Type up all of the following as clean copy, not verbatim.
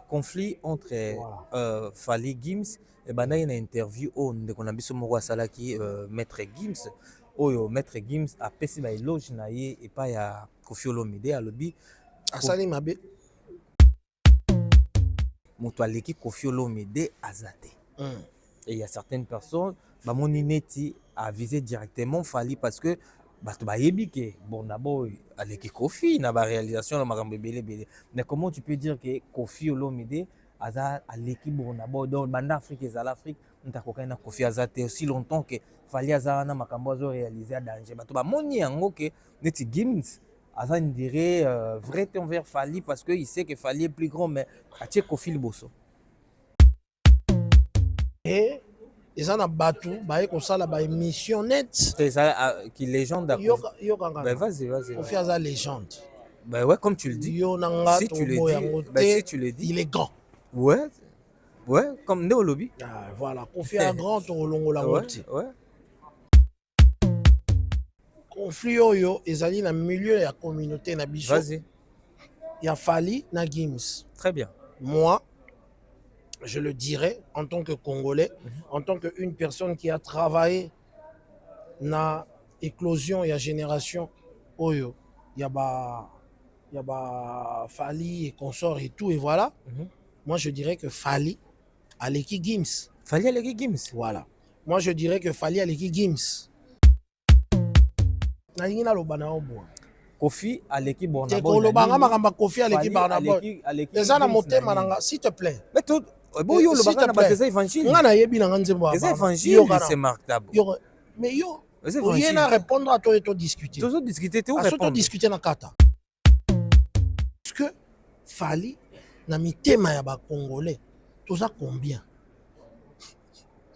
conflit entre Voilà. Fally Gims et bana une interview au ndeko na biso moko asalaki maître Gims oyo maître Gims apesi ba éloge na ye epai ya Koffi Olomide alobi Asali mabe. moto aleki Koffi Olomide azate. Mm. Et il y a certaines personnes bamoni neti a visé directement Fally parce que bato bayebi ke bon d'abord aleki Koffi na ba réalisation na makambo ebele ebele. Mais comment tu peux dire que Koffi Olomide aza aleki bon d'abord donc banda Afrique ezala Afrique ntakokai na Koffi azate aussi longtemps que Fally aza na makambo azo réaliser à danger. Bato bamoni yango ke neti Gims aza on dirait vrai envers Fally parce que il sait que Fally est plus grand mais atie Koffi liboso. Et ils ont battu, bah comme ça là, bah émission nette. C'est ça qui légende à Yo Ben kanga. vas-y, vas-y. On fait ça légende. Ben ouais, comme tu le dis. Yo nanga Si to tu le boya dis, ben si ngote, tu le dis. il est grand. Ouais, ouais, comme Néo Lobby. Ah, voilà, conflit à grand to longo la Ouais, ngote. ouais. Conflit yo ezali na milieu ya communauté na biso. Vas-y. Il a Fally na Gims. Très bien. Moi, je le dirais en tant que Congolais, en tant qu'une personne qui a travaillé na éclosion et à génération Oyo, il y a Fally et consorts et tout, et voilà. Moi, je dirais que Fally a l'équipe Gims. Fally aleki Gims. Voilà. Moi, je dirais que Fally a l'équipe Gims. Nalingi na loba na obo. Koffi aleki bon Te d'abord. kolobanga makamba Koffi a l'équipe Barnaba. Eza na motema nanga, s'il te plaît. Mais tout bon yo le bagana ba des évangiles. Ngana yebi na nzembo des ba. évangiles c'est marquable. Mais yo, les rien à répondre à toi et toi discuter. Toujours discuter, tout à répondre. discuter na kata. Parce que Fally na mitema ya ba Congolais. Toza combien?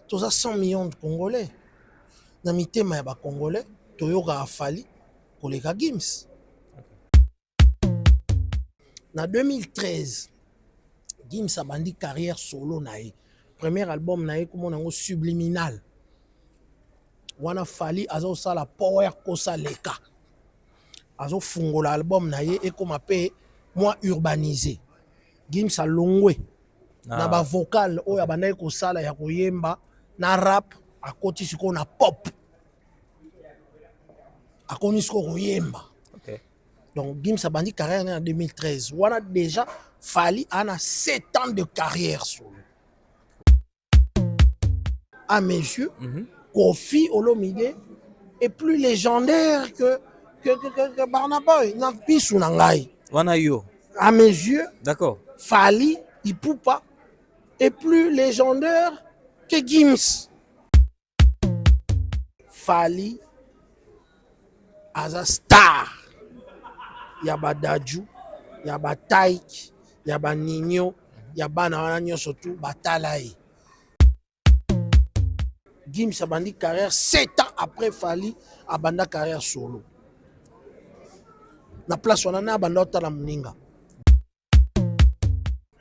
Toza 100 millions de Congolais. Na mitema ya ba Congolais, toyoka Fally koleka Gims. Na 2013, Gims a bandi carrière solo na ye. Premier album na ye comme on Subliminal. Wana Fally azo sala power kosa leka. Azo fungola album na ye et comme appelé moi urbanisé. Gims a longwe. Na ba vocal oyo abandaki kosala ya koyemba na rap akoti siko na pop. Akoni siko koyemba. Okay. Donc Gims a bandi carrière en 2013. Wana déjà Fally a 7 ans de carrière solo. À mes yeux, Koffi Olomide est plus légendaire que Barnaba. Wana yo. À mes yeux, d'accord. Fally Ipupa est plus légendaire que Gims. Fally as a star. Yaba Daju, yaba Taïk, yaba Nino, yaba Naranyo surtout, Batalaï. Gims a bandi carrière 7 ans après Fally a banda carrière solo. Na place wana na banda otala muninga.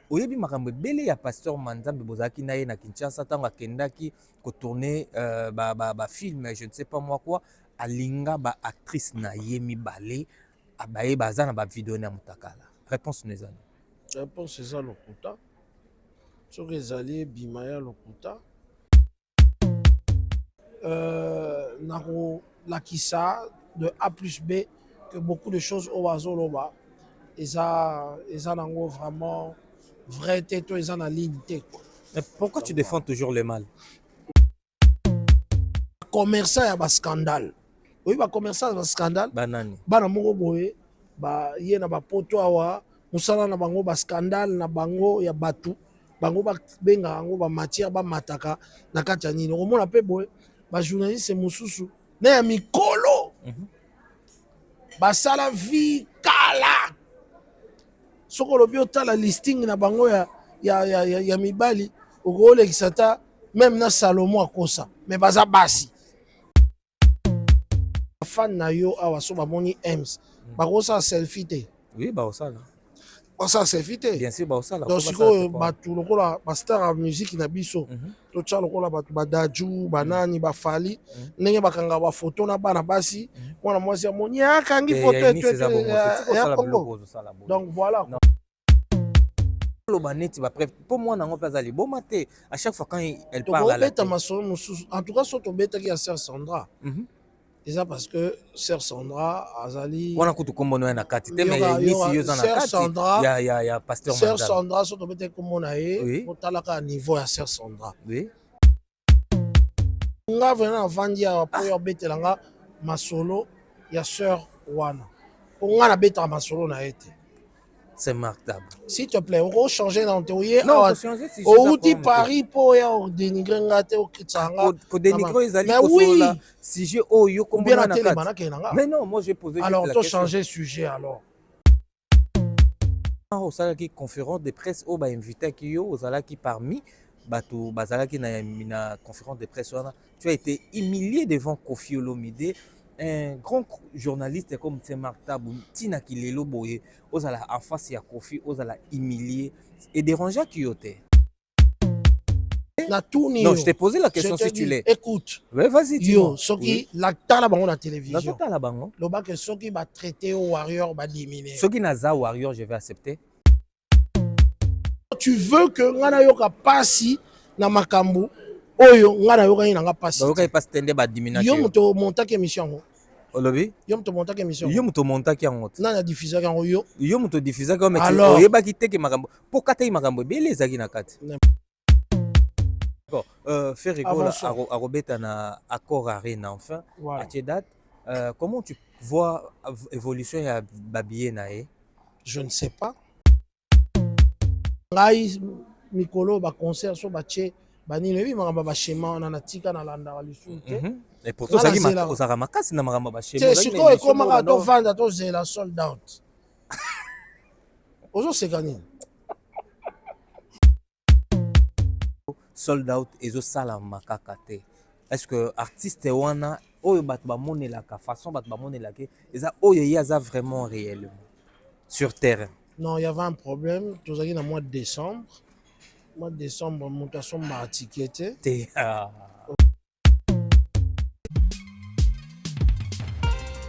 Oyebi makambo ebele ya Pasteur Manzambe bozalaki na ye na Kinshasa ntango akendaki kotourner ba film je ne sais pas moi quoi alinga ba actrice na ye mibale abaye baza na ba vidéo na mutakala. Réponse nezana. Réponse eza lokuta. Soki ezali bimaya lokuta. Nako lakisa de A plus B que beaucoup de choses au Azoloba. Eza nango vraiment vrai teto eza na ligne te. Mais pourquoi tu défends toujours le mal? Commerçant ya ba scandale. Oui ba commerçant ya ba scandale. Banani. Bana moko boye ba ye na ba poto awa musala na bango ba scandale na bango ya batu. Bango ba benga bango ba matière ba mataka na kati ya nini. Omona pe boye ba journaliste mususu na ya mikolo. Basala vie kala. Soko lobi otala listing na bango ya mibali okolekisa ta même na Salomo akosa mais baza basi. Fan na yo awa so bamoni Ems bakosa selfie te. Oui ba osala. Osa selfie te. Bien sûr ba osala. Donc siko batu lokola ba star ya musique na biso. To tcha lokola batu ba Daju banani ba Fally ndenge bakanga ba photo na bana basi mwana mwasi amoni akangi photo et donc voilà. loba neti ba bref pour moi nango pas ali bon maté à chaque fois quand elle Donc parle à la beta télé. masolo mosusu en tout cas so to beta ki ya Sœur Sandra. Mhm. Eza parce que Sœur Sandra azali Wana kutu kombono na kati te mais yoka ici yo na Sœur kati Sandra ya pasteur Sœur Manzala. Sandra so to beta kombo na ye Oui. otalaka niveau ya Sœur Sandra. Oui. Nga vraiment avandi ya po yo betela nga masolo ya Sœur wana. Po nga na beta masolo na ete. C'est marquable. S'il te plaît, on changer dans ton yé. Non, on peut changer si Ou dit Paris pour ya dénigrer ngate au kitsanga. pour dénigrer les alliés. Mais oui. Si j'ai oh yo comme bien la télé manaka. Mais non, moi j'ai posé alors juste la toi question. changer sujet alors. Au salaki conférence de presse au ba invité qui yo au salaki parmi bato bazalaki na conférence de presse wana. Tu as été humilié devant Koffi Olomide. Un grand journaliste comme Marc Tabou, Tina Kilelo Boye, osala en face ya Koffi, osala humilié et dérangé qui yote. Non, je t'ai posé la question si tu l'es. Écoute. Ouais, vas-y, yo, soki la tala bango na télévision. La tala bango. Loba que soki ba traité au warrior ba éliminer. Soki naza warrior, je vais accepter. Tu veux que ngana yoka pasi na makambo oyo ngana yoka ina nga pasi. Ba yoka pasi tende ba diminuer. Yo moto montaki émission. Olobi? Yo moto montaki émission. Yo moto montaki yango. Nana diffuser yango yo. Yo moto diffuser yango mais oyeba ki teke makambo. Po kata makambo bele ezaki na kati. Bon, Ferrigo a robeta na accord arena enfin. Voilà. À cette date, comment tu vois évolution ya babie nae? Je ne sais pas. Ngai mikolo ba concert so ba che bani lebi makamba ba schéma na tika na landa lisusu te. Et pourtant ça qui osaka makasi na makamba ba schéma. C'est siko e koma to vanda to zela sold out. Ozo sekani. Sold out ezo sala makaka te. Est-ce que artiste wana oyo bato ba monelaka façon bato ba monelaka eza oyo yaza vraiment réellement sur terrain? Non, il y avait un problème. Tout ça dans le mois de décembre. Mois de décembre, montation m'a étiqueté.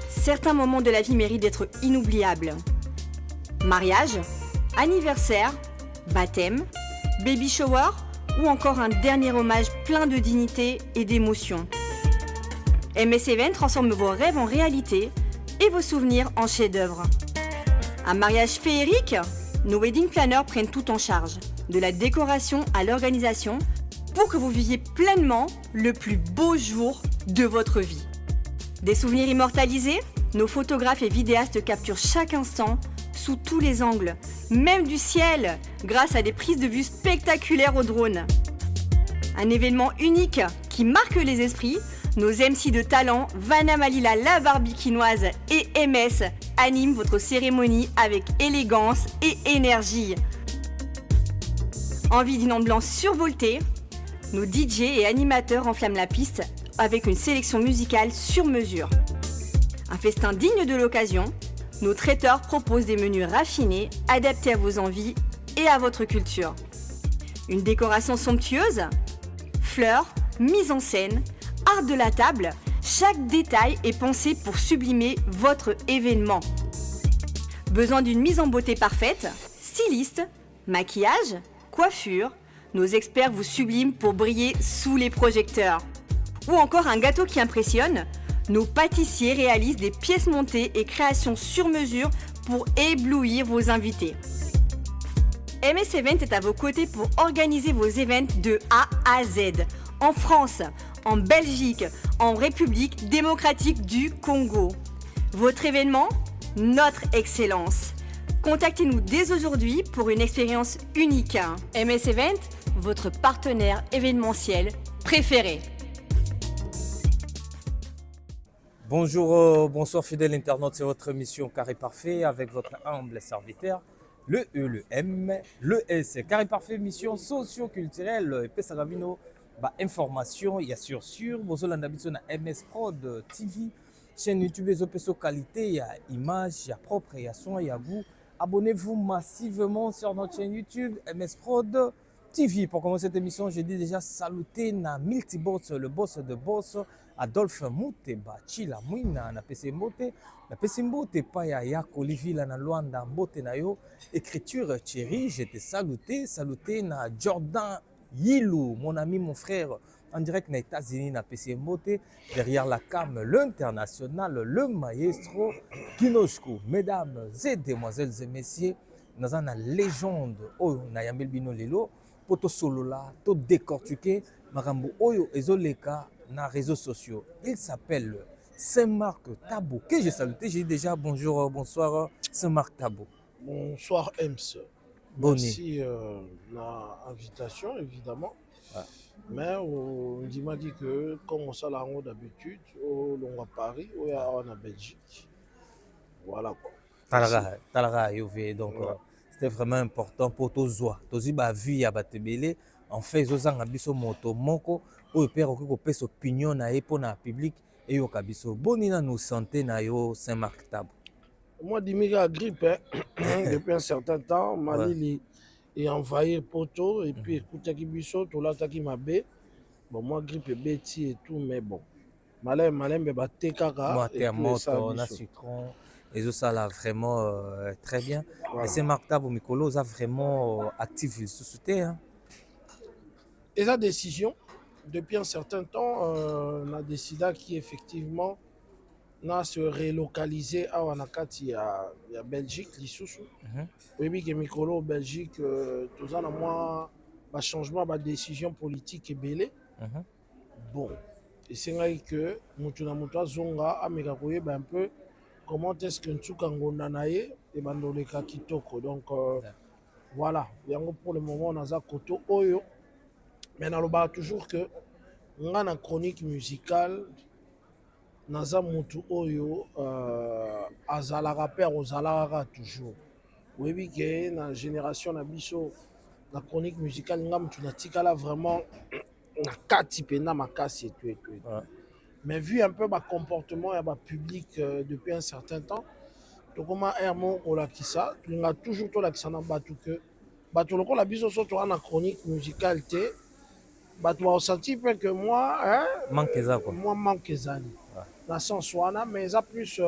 Certains moments de la vie méritent d'être inoubliables. Mariage, anniversaire, baptême, baby shower ou encore un dernier hommage plein de dignité et d'émotion. MS Event transforme vos rêves en réalité et vos souvenirs en chefs-d'œuvre. Un mariage féerique? Nos wedding planners prennent tout en charge, de la décoration à l'organisation, pour que vous viviez pleinement le plus beau jour de votre vie. Des souvenirs immortalisés? Nos photographes et vidéastes capturent chaque instant, sous tous les angles, même du ciel, grâce à des prises de vue spectaculaires au drone. Un événement unique qui marque les esprits. Nos MC de talent, Vanna Malila la Barbikinoise et MS animent votre cérémonie avec élégance et énergie. Envie d'une ambiance survoltée? Nos DJ et animateurs enflamment la piste avec une sélection musicale sur mesure. Un festin digne de l'occasion, nos traiteurs proposent des menus raffinés, adaptés à vos envies et à votre culture. Une décoration somptueuse? Fleurs, mise en scène, art de la table, chaque détail est pensé pour sublimer votre événement. Besoin d'une mise en beauté parfaite? Styliste, maquillage, coiffure, nos experts vous subliment pour briller sous les projecteurs. Ou encore un gâteau qui impressionne? Nos pâtissiers réalisent des pièces montées et créations sur mesure pour éblouir vos invités. MS Event est à vos côtés pour organiser vos événements de A à Z. En France, en Belgique, en République démocratique du Congo. Votre événement? Notre excellence. Contactez-nous dès aujourd'hui pour une expérience unique. MS Event, votre partenaire événementiel préféré. Bonjour, bonsoir fidèles internautes, c'est votre émission Carré Parfait avec votre humble serviteur, le E, le M, le S. Carré Parfait, mission socio-culturelle, et Pesagamino, information, il y a sur bonjour la na MS Prod TV, chaîne YouTube, les opérations qualité, il y a image, il y a propre, il y a son, il y a goût. Abonnez-vous massivement sur notre chaîne YouTube MS Prod TV, pour commencer cette émission, je dis déjà saluter na Multiboss, le boss de boss, Adolphe Mouteba, Chila Mouina, na PC Mbote, na PC Mbote, Paya Yako Livila, na Luanda, Mbote na yo, écriture Thierry, je te saluter na Jordan Yilou, mon ami, mon frère, en direct na États-Unis, na PC Mbote, derrière la cam, l'international, le maestro, Kinoshko, mesdames et demoiselles et messieurs, nous avons une légende, oh, na Yambel Bino Lelo, pour tout solo là, tout décortiquer, marambo oyo ezoleka na réseaux sociaux. Il s'appelle Saint-Marc Tabou. Que j'ai saluté, j'ai dit déjà bonjour, bonsoir, Saint-Marc Tabou. Bonsoir Ems. Merci de l'invitation, évidemment. Ouais. Mais on m'a dit que, comme on s'en a d'habitude, on va à Paris, on est en Belgique. Voilà quoi. Talara Yové, donc c'était vraiment important pour tous joie. Tous ba vu ya batebele, en fait zozanga biso moto moko, o père ko pesa opinion na e pour na public et yo kabiso. Bonina nous santé na yo Saint-Marc Tabou. Moi, Dimiga grippe depuis un certain temps. Mali est envahi poto et puis écoute qui biso, tout là qui m'a bé. Bon, moi grippe bêti et tout, mais bon. Malin, mais bah t'es caca. Moi t'es moto, na citron. Et ça là vraiment très bien. Voilà. Et Saint-Marc Tabou Mikolo ça vraiment actif il sous-souté hein. Et la décision depuis un certain temps on a décidé qu'effectivement na se relocaliser à Wanakati à Belgique l'issoussou. Oui que Mikolo Belgique tout ça moi ba changement ba décision politique et belé. Bon, et c'est vrai que mutuna mutwa zonga ameka koyeba un peu comment est-ce que Ntsuka Ngonda naye et bandoleka kitoko. Donc voilà, pour le moment on a za koto oyo. Mais on a toujours que nga na chronique musicale naza mutu oyo azalaka pe ozalaka toujours. Oui que na génération na biso la chronique musicale nga mutu na tikala vraiment na kati pena makasi et tout. Mais vu un peu ma comportement et ma public depuis un certain temps, donc comment Hermon Olakisa, tu as toujours tout l'accent batu que batu loko la biso so tu as na chronique musicale té batu a ressenti que moi manque ça quoi. Moi manque ça. Dans sens wana mais ça plus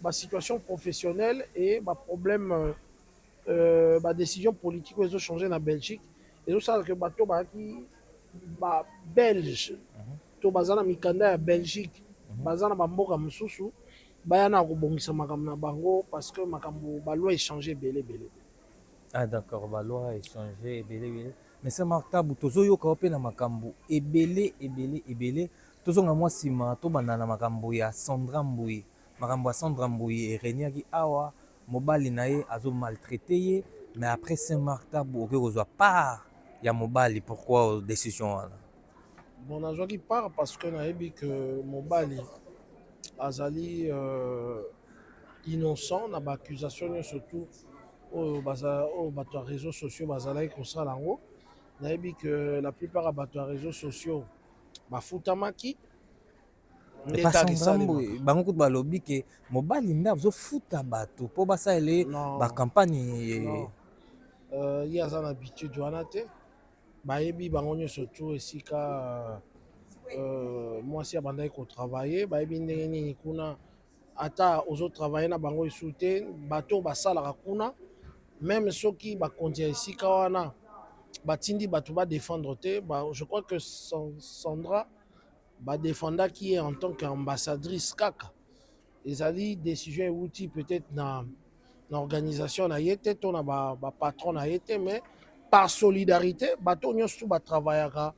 ma situation professionnelle et ma problème ma décision politique ils ont changé na Belgique et ça que bato ba qui ba belge bazana mikanda ya Belgique bazana bamboka mususu bayana kobongisa makambo na bango parce que makambo ba loi échanger belé. Ah d'accord, ba loi échanger belé. Mais c'est Marc Tabou tozo yo ka opé na makambo ebele tozonga mwa sima to banda na makambo ya Sandra Mbouye. Makambo ya Sandra Mbouye et Reniaki awa mobali na ye azo maltraité ye mais après Saint-Marc Tabou oké kozwa part ya mobali pourquoi décision wana. Bon, on a qui part parce que on dit que Mobali azali innocent, na accusation surtout aux réseaux sociaux bazala comme ça là haut. On a dit que la plupart des réseaux sociaux bafutamaki. Et pas Sandrambo, bango kutu balobi que Mobali nda zo futa bato po basa ele ba campagne. Il y a une habitude wana te. Bayebi bango surtout esika moi si abandai ko travailler bayebi ndenge nini kuna ata ozo travailler na bango isute bato basala kuna même soki ba kondia esika wana batindi bato ba défendre te je crois que Sandra ba défenda qui est en tant qu'ambassadrice kaka ezali décision outil peut-être na organisation na yete to na ba patron na yete mais par solidarité bato nyonso ba travaillera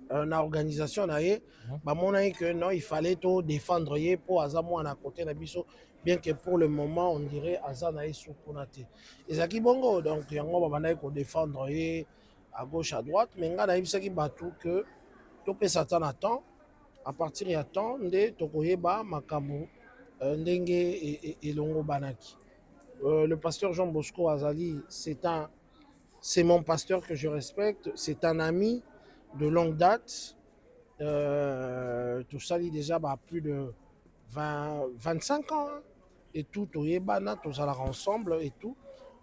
na organisation na ye ba mona que non il fallait tout défendre ye pour azamo na côté na biso bien que pour le moment on dirait azana sous konate ezaki bongo donc yango ba bana ko défendre ye à gauche à droite mais nga na ibisaki bato que to pesa tan temps à partir ya temps nde tokoyeba makambo ndenge elongo banaki le pasteur Jean Bosco Azali c'est mon pasteur que je respecte, c'est un ami de longue date. Tout ça, il déjà plus de 25 ans. Et tout, tout ça ensemble et tout.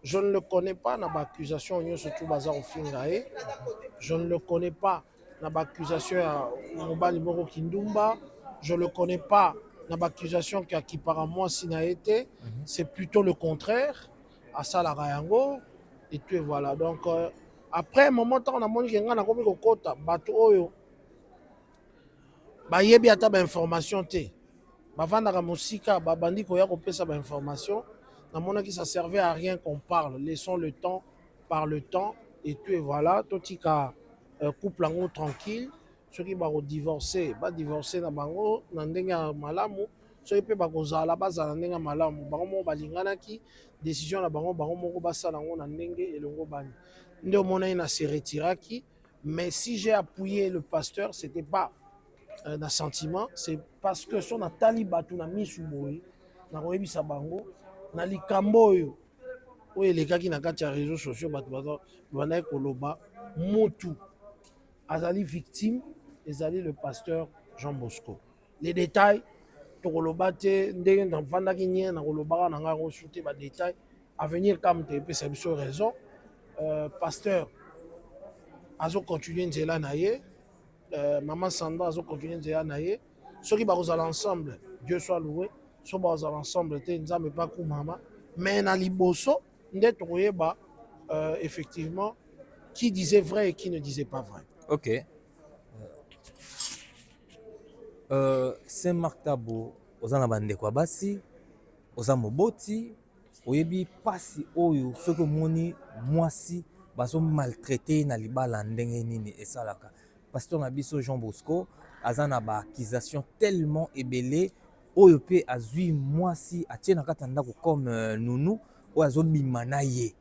Je ne le connais pas dans l'accusation surtout bazar au Fingae. Je ne le connais pas dans l'accusation à Mobali Moro Kindumba. Je ne le connais pas dans l'accusation qui par moi s'il a été. C'est plutôt le contraire. À ça la Rayango. Et puis voilà. Donc après un moment on a moni kenga na komi kokota bato oyo ba yebi ata ba information te. Bavandaka mosika babandi koya kopesa ba information. Namonaki ça servait à rien qu'on parle. Laissons le temps par le temps. Et puis voilà. Totika couple en tranquille. Ceux qui vont divorcer, va divorcer na bango na ndenga malamu. Ceux qui peuvent kozala bazala ndenga malamu. Bango mo balingana ki décision na bango moko basala ngo na ndenge elongo bani. Nde mona na se retiraki. Mais si j'ai appuyé le pasteur, c'était pas un sentiment, c'est parce que son atali batu na misu boye na koyebisa bango na likambo oyo oyo elekaki na kati ya réseaux sociaux bato banaye koloba motu azali victime ezali le pasteur Jean Bosco. Les détails tokoloba te ndenge navandaki nye na kolobaka na ngai kosu te badétail avenir kam te epesa biso raison. Pasteur azocontinue nzela na ye. Maman Sandra a continué de dire ceux qui sont ensemble, Dieu soit loué, ceux qui sont ensemble, ils ne pas comme maman. Mais dans les bosso, effectivement, qui disait vrai et qui ne disait pas vrai. Ok. Saint-Marc Tabo, aux anabande kwa basi, aux amoboti, oyebi pasi oyo, ceux que moni, moi si, baso maltraité na libala ndenge nini esalaka. Pasteur Nabiso Jean Bosco, azana ba accusation tellement ébélé, oyo pe azui moi si atie na katanda ko comme nounou, o azo bimana ye.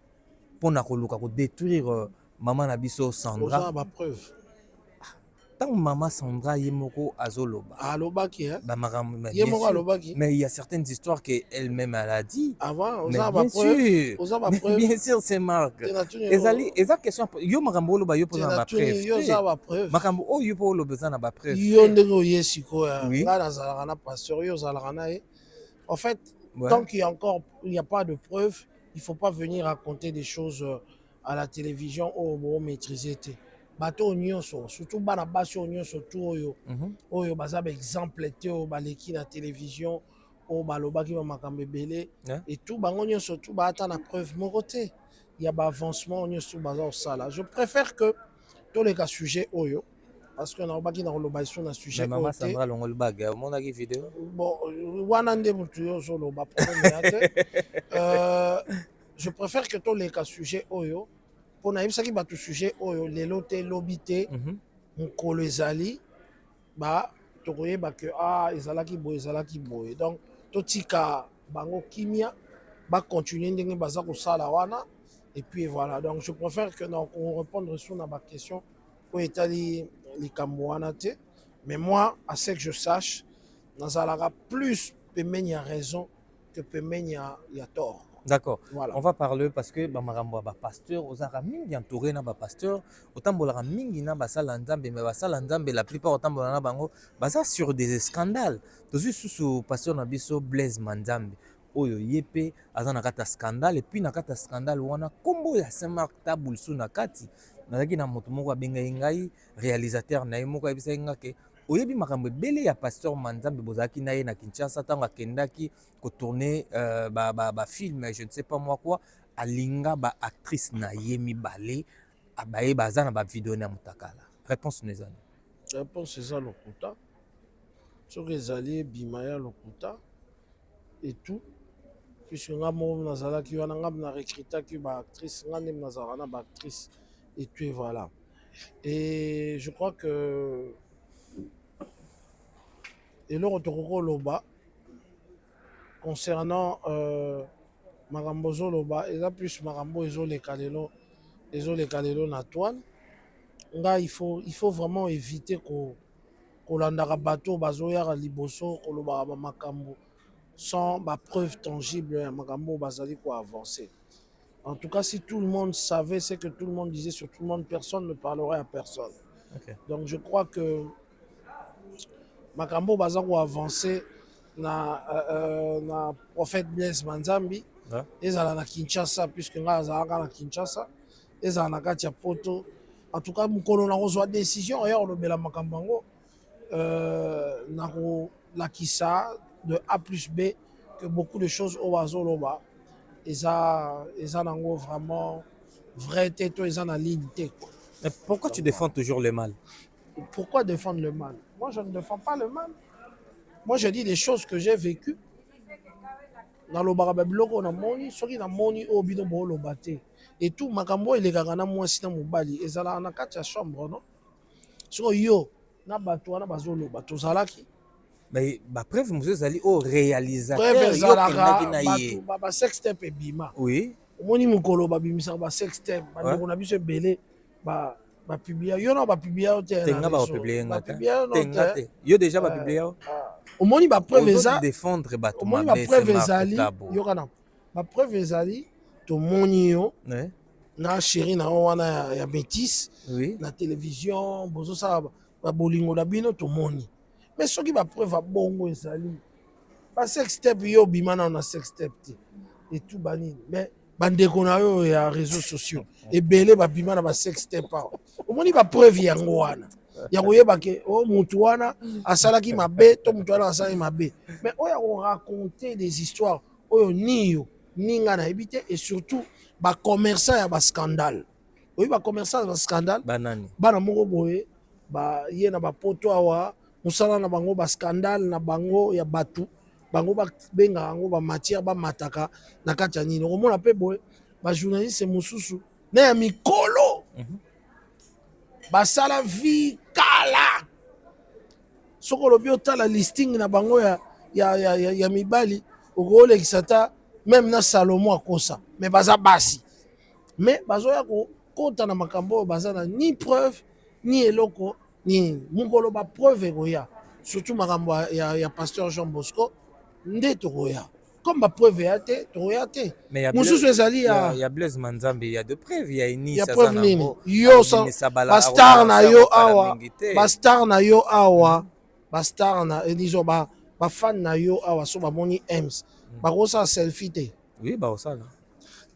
Pona ko luka ko détruire maman Nabiso Sandra. Oza ba preuve. Tant maman Sandra yemoko azoloba. Alobaki hein. Ba maram Yemoko alobaki. Mais il y a certaines histoires que elle-même elle a dit. Avant, mais oza bien ba preuve. sûr. Mais bien sûr c'est Marc. Ezali eza question yo makambo loba yo poza ba preuve. Yo za ba preuve. Makambo o yo po loba za na ba preuve. Yo ndenge yesiko ya nga na zalaka na pasteur yo zalaka na ye. En fait, tant qu'il y a pas de preuves, il faut pas venir raconter des choses à la télévision au maîtriser te. Bato nyonso surtout bana basi nyonso tout oyo oyo baza ba exemple te o baleki na télévision o balobaki ba makambe belé et tout bango nyonso tout ba ata na preuve moko te. Il y a ba avancement nyonso baza au sala. Je préfère que tous les cas sujet oyo parce que na obaki na koloba sur na sujet oyo maman Sandra longol bag mon aki vidéo bon wana nde mutu yo solo ba problème ya te. Je préfère que tous les cas sujet oyo pour naïbisaki bato sujet oyo lelo te lobi te mokolo ezali ba tokoyeba ke ezalaki boye donc totika bango kimia ba continuer ndenge baza kosala wana et puis voilà donc je préfère que on répondre sur na ba question oyo etali likambo wana te mais moi à ce que je sache nazalaka plus pemeni a raison que pemeni a tort. D'accord. Voilà. On va parler parce que marambo ba pasteur ozara mingi entouré na ba pasteur otambola mingi na basala nzambe mais basala nzambe la plupart otambola na bango basa sur des scandales. Tozu sous pasteur na biso Blaise Manzambe oyo yepe azana kata scandale et puis na kata scandale wana kombo ya Saint-Marc Taboul sous na kati nazaki na moto moko abenga ngai réalisateur na yemoko ebisa ngake oyebi makambo ebele ya pasteur Manzambe bozalaki na ye na Kinshasa ntango akendaki kotourner ba film je ne sais pas moi quoi alinga ba actrice na ye mibale abaye baza na ba vidéo na mutakala. Réponse nezana. Réponse eza lokuta soki ezali bimaya lokuta et tout puisque nga moko nazalaki wana nga na recrutaki ba actrice nga nde nazalaka na ba actrice et tout et voilà et je crois que eloko tokoko loba concernant makambo ozoloba eza plus makambo ezoleka lelo na toile nga il faut vraiment éviter kolandaka bato bazoyaka liboso kolobaka ba makambo sans ba preuve tangible ya makambo bazali ko avancer. En tout cas, si tout le monde savait ce que tout le monde disait sur tout le monde, personne ne parlerait à personne. Okay. Donc je crois que makambo baza ko avancer na prophète Blaise Manzambe Ouais. ezala na Kinshasa puisque nga azalaka na Kinshasa ezala na kati ya poto en tout cas mokolo na kozwa décision oya kolobela makambo yango na kolakisa de A plus B que beaucoup de choses oyo bazoloba eza nango vraiment vrai te to eza na ligne te quoi. Mais pourquoi tu défends toujours le mal? Pourquoi défendre le mal? Moi je ne défends pas le mal. Moi je dis des choses que j'ai vécues. Nalobaka babiloko na moni soki na moni oyo bino booloba te et tout makambo elekaka na mwasi na mobali ezalaka na kati ya chambre non soki yo na bato wana bazoloba tozalaki Mais preuve mosusu ezali oyo réalisateur preuve yo ezalaka okendaki na ye. bato basextape ebima Oui. omoni mokolo babimisaka basextape bandeko na biso ebele bapiblia yo na bapiblia yo te Tenga bapiblia nga te. bapiblia yo no Tenga te te. Yo déjà bapiblia yo. omoni bapreuve eza défendre bato omoni mabe bapreuve ezali Tabo. yokana bapreuve ezali tomoni yo Ouais. na chéri na yo wana ya métis Oui. na télévision bozosala babolingo na bino tomoni mais soki bapreuve abongo ezali basextape yo obima nano na sextape te etu banini mais bandeko na yo ya réseaux sociaux ebele babima na basextape awa omoni bapreuve yango wana ya koyeba ke o mutu wana asalaki mabe to mutu wana asalaki mabe mais oyo akoraconte des histoires oyo niyo ninga nayebi te et surtout bacommerçant ya bascandale oyi bacommerçant ya bascandale Banani. bana moko boye ye na bapoto awa mosala na bango bascandale na bango ya batu bango babengaka yango bamatière bamataka na kati ya nini okomona mpe boye bajournaliste mosusu na ya mikolo basala vi kala soki olobi otala listing na bango ya mibali okoolekisa ata même na salomo akosa mais baza basi mais bazoya kokota na makambo oyo baza na ni preuve ni eloko nini mokolo bapreuve ekoya surtout makambo ya pasteur Jean Bosco nde tokoya comme bapreuve ya te tokoya te mosusu ezali ya Blaise Manzambe ya de preuve ya ini ya preuve nini yo bastar na yo awa bastar na yo awa bastar na disons bafan na yo awa so bamoni ems bakosala selfie te oui baosala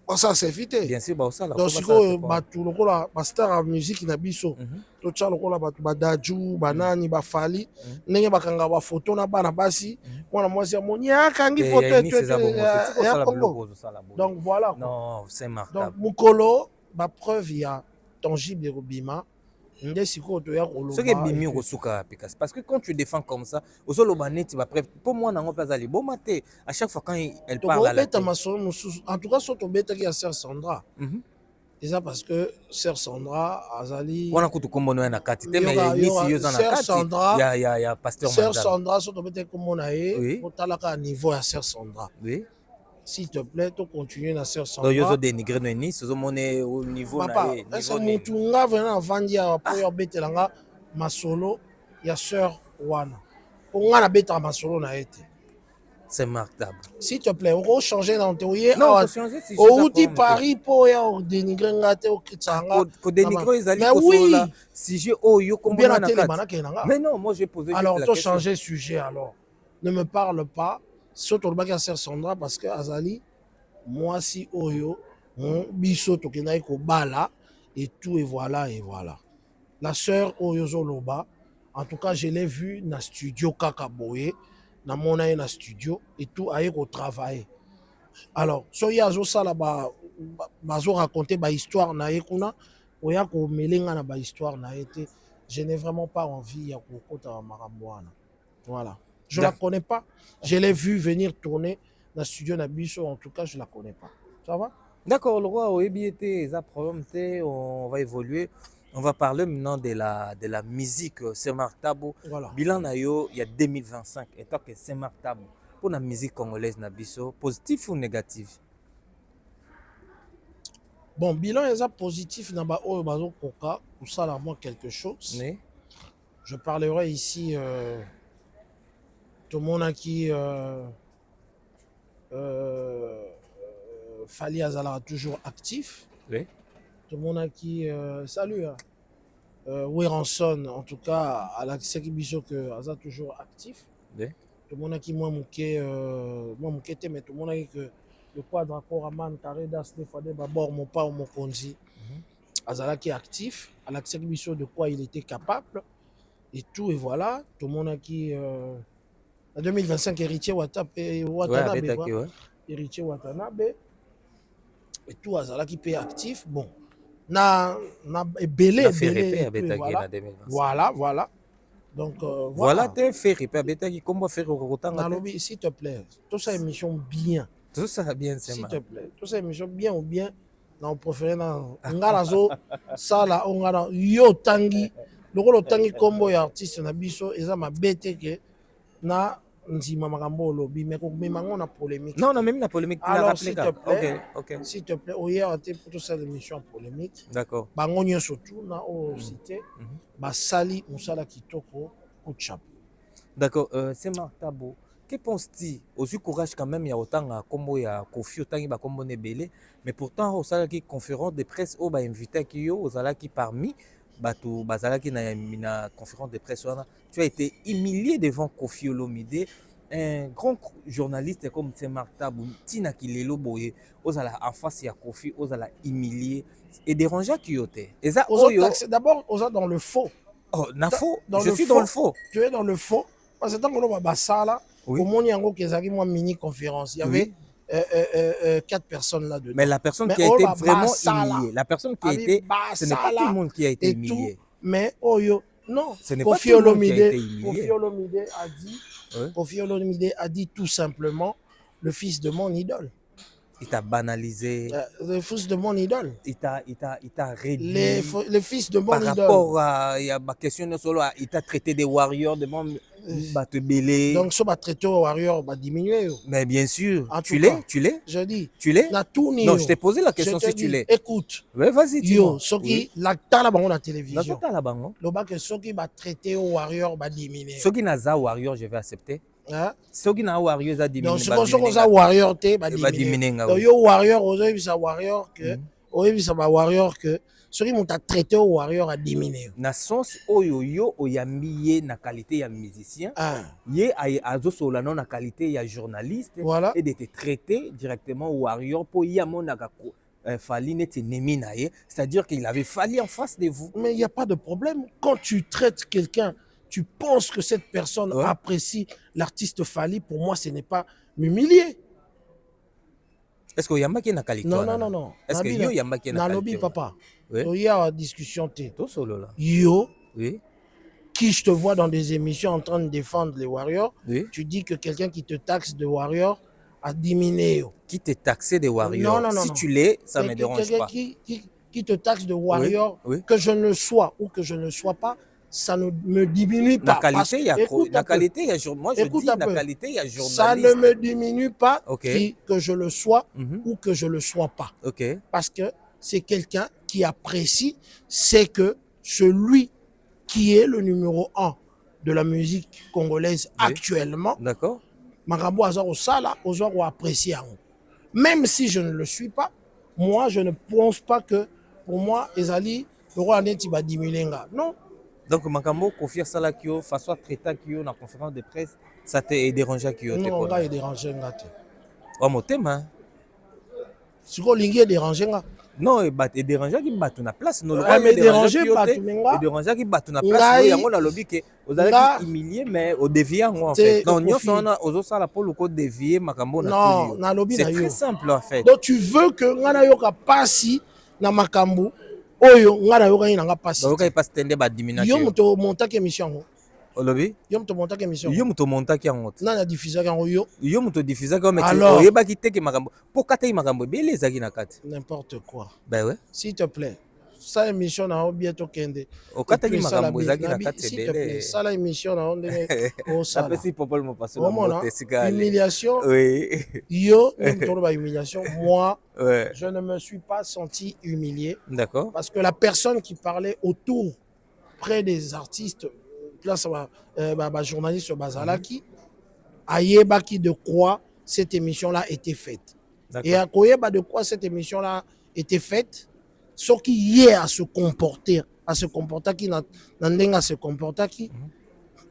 basala selfie te bien sûr baosala donc sikoyo bato lokola bastar ya musique na biso totya lokola bato badaju banani bafali ndenge bakanga bafoto na bana basi mwana mwasi amoni akangi foto ya Congo donc voilà donc mokolo bapreuve ya tangible ekobima nde sikoyo toya koloba soki ebimi okosuka pe kasi parce que quand tu défends comme ça ozoloba neti bapreuve mpo mwana yango mpe aza liboma te à chaque fois quand elle parle à la tokobeta masolo mosusu en tout cas so tobetaki ya sœur Sandra eza parce que sœur Sandra azali wana kutu kombono ya na kati te mais nisi yo za na kati ya pasteur sœur Sandra so tobetaki kombo na ye otalaka niveau ya sœur Sandra oui s'il te plaît to continuer na sœur Sandra donc yo zo dénigrer no nisi ozomona au niveau na ye est-ce que mutu nga vraiment avandi awa po yo obetelanga masolo ya sœur wana po nga nabetaka masolo na ye te c'est marquable. S'il te plaît, on va changer dans ton yé. Non, on dit Paris pour y dénigrer ngate au Kitsanga. Pour dénigrer les alliés. Mais oui. Si j'ai oh yo comme bien la télé manaka. Mais non, moi j'ai posé. Alors, toi changer sujet alors. Ne me parle pas. Surtout le bac à Sœur Sandra parce que Azali, moi si oyo, biso to kenai ko bala et tout et voilà et voilà. La sœur Oyo Zoloba, en tout cas, je l'ai vu dans le studio Kakaboye. Na mona ye na studio et tout aye ko travailler alors so ya zo sala bazo raconter ba histoire na ye kuna oya ko melenga na ba histoire na ye te je n'ai vraiment pas envie ya ko kota makambo wana voilà je la connais pas je l'ai vu venir tourner na studio na biso en tout cas je la connais pas ça va d'accord le roi oyebi ete eza problème te on va évoluer. On va parler maintenant de la musique Saint-Marc Tabo. Voilà. Bilan na yo, il y a 2025. Et toi que Saint-Marc Tabo, pour la musique congolaise na biso, positif ou négatif? Bon, bilan est positif na ba oyo bazo koka, ou ça là moi quelque chose. Oui. Je parlerai ici tout le monde qui Fali Azala toujours actif. Oui. Tout le monde qui salut Weranson en tout cas à la Sekibiso que Aza toujours actif. Oui. Tout le monde qui moi mouké mais tout le monde qui que le quadre Koraman, Karedas, des fois des babor, mon pas, mon konzi. Azalaki actif, à l'accès de quoi il était capable, et tout, et voilà. Tout le monde a qui. En 2025, héritier Watanabe, ouais, quoi. ouais. Héritier Watanabe, et tout, Azalaki paye actif. Bon, na belé, fait belé, répé à voilà. 2025. Voilà. Donc, Voilà, t'es fait répé à comment faire au rotan. Nalobi, s'il te plaît, tout ça émission bien. Tout ça bien, c'est S'il mal. te plaît, tout ça émission bien ou bien, on préfère dans ngarazo, ça là, on a yo tangi, le rôle tangi combo et artiste na biso, et ça m'a bête que na nzima makambo lobby, mais qu'on met mango na polémique. Non, même la polémique. Alors, s'il te plaît, ok. s'il te plaît, au hier, pour toute cette émission polémique, D'accord. bangonyo surtout, na au cité, basali, moussala kitoko, coup de chapeau. D'accord, c'est Martabo. Que penses-tu? Aussi courage quand même, il y a autant à combo, il y a Kofi, autant il y a combo nebelé, mais pourtant, au salaire qui conférence de presse, au invité qui yo, au salaire qui parmi, bateau, bazala qui na conférence de presse, tu as été humilié devant Kofi Olomide, un grand journaliste comme c'est Martabo, Tina Kilelo Boye, aux en face il y a Kofi, aux humilié et dérangé qui yote. Et ça, d'abord, aux dans le faux. Oh, na faux. Je suis dans le faux. Tu es dans le faux. Parce que tant qu'on va basala, au monde yango kezaki moi mini conférence. Il y avait 4 personnes là dedans. Mais la personne qui a été vraiment humiliée, la personne qui a été, ce n'est pas tout le monde qui a été humilié. Mais Oyo, non. Ce n'est pas tout le monde qui a été humilié. Kofi Olomide a dit tout simplement le fils de mon idole. Il t'a banalisé. Le fils de mon idole. Il t'a réduit. Le fils de mon idole. Par rapport à ma question de solo, il t'a traité des warriors de mon te belé. Donc ce va traiter aux warriors va diminuer. Mais bien sûr. Tu l'es? Je dis. Tu l'es? Non, je t'ai posé la question si tu l'es. Écoute. Ouais, vas-y, dis-moi. Ce qui la tala bango la télévision. La bango. Le bac ce qui va traiter aux warriors va diminuer. Ce qui n'a pas warrior, je vais accepter. Ce qui n'a warrior ça diminue. Donc ce qu'on a warrior te va diminuer. Donc yo warrior aujourd'hui ça warrior que aujourd'hui ça va warrior que ce qui m'ont traité au warrior a diminué. Na sens oyo oyambi na qualité ya musicien. Ye azo solano na qualité ya journaliste. Voilà. Et de te traiter directement au warrior pour yamonaka Fali neti nemi na ye, c'est-à-dire qu'il avait Fali en face de vous. Mais il n'y a pas de problème. Quand tu traites quelqu'un, tu penses que cette personne apprécie l'artiste Fali, pour moi, ce n'est pas m'humilier. Est-ce que Yambaki na qualité? Non. Est-ce que yo Yambaki na qualité? Nalobi, papa. Oui. Il y a discussion. Tout solo là. Yo. Oui. Qui je te vois dans des émissions en train de défendre les warriors. Oui. Tu dis que quelqu'un qui te taxe de warrior a diminué. Qui te taxé de warrior? Non. Si tu l'es, ça ne me dérange pas. Qui te taxe de warrior, que je ne sois ou que je ne sois pas, ça ne me diminue pas. La qualité, il y a moi je dis la qualité, il y a journaliste. Ça ne me diminue pas que je le sois ou que je ne le sois pas. Parce que c'est quelqu'un qui apprécie, c'est que celui qui est le numéro 1 de la musique congolaise actuellement, d'accord. Makambo Azar Osala, Ozor ou apprécié. Même si je ne le suis pas, moi je ne pense pas que pour moi, Ezali, le roi Aneti va diminuer. Non. Donc, Makambo, Kofi Asala Kyo, façon traité Kyo, dans la conférence de presse, ça t'a dérangé Kyo? Non, on va déranger. Oh, mon thème, Si vous voulez déranger, non, il dérange qui bat na place. Non, mais déranger pas il dérange qui bat na place. Il y a un lobby qui vous allez humilier, mais au déviant en fait. Non, nous sommes aux autres là pour le code dévier Makambo. Non, na lobby c'est très simple en fait. Donc tu veux que ngana yoka passi na Makambo, oyo ngana yoka ina passi. Donc il passe tende ba diminuer. Yo moto monta ke émission. Au lobby? Yo moto monta ke émission. Yo moto monta ki en haute. Na diffuser kan yo. Yo moto diffuser comme tu oyeba ki te ke Makambo. Pour kata Makambo be les zaki na kati. N'importe quoi. Ben ouais. S'il te plaît. Ça émission na bientôt kende. Au kata ki Makambo zaki na kati s'il te plaît. Ça la émission na onde au ça. Ça peut si popol mo passer la humiliation. Oui. Yo, même ba humiliation. Moi, je ne me suis pas senti humilié. D'accord. Parce que la personne qui parlait autour près des artistes là ça va journaliste sur Bazalaki ayebaki de quoi cette émission là était faite. Et à koyeba de quoi cette émission là était faite, ce qui y est à se comporter qui n'a se comporter qui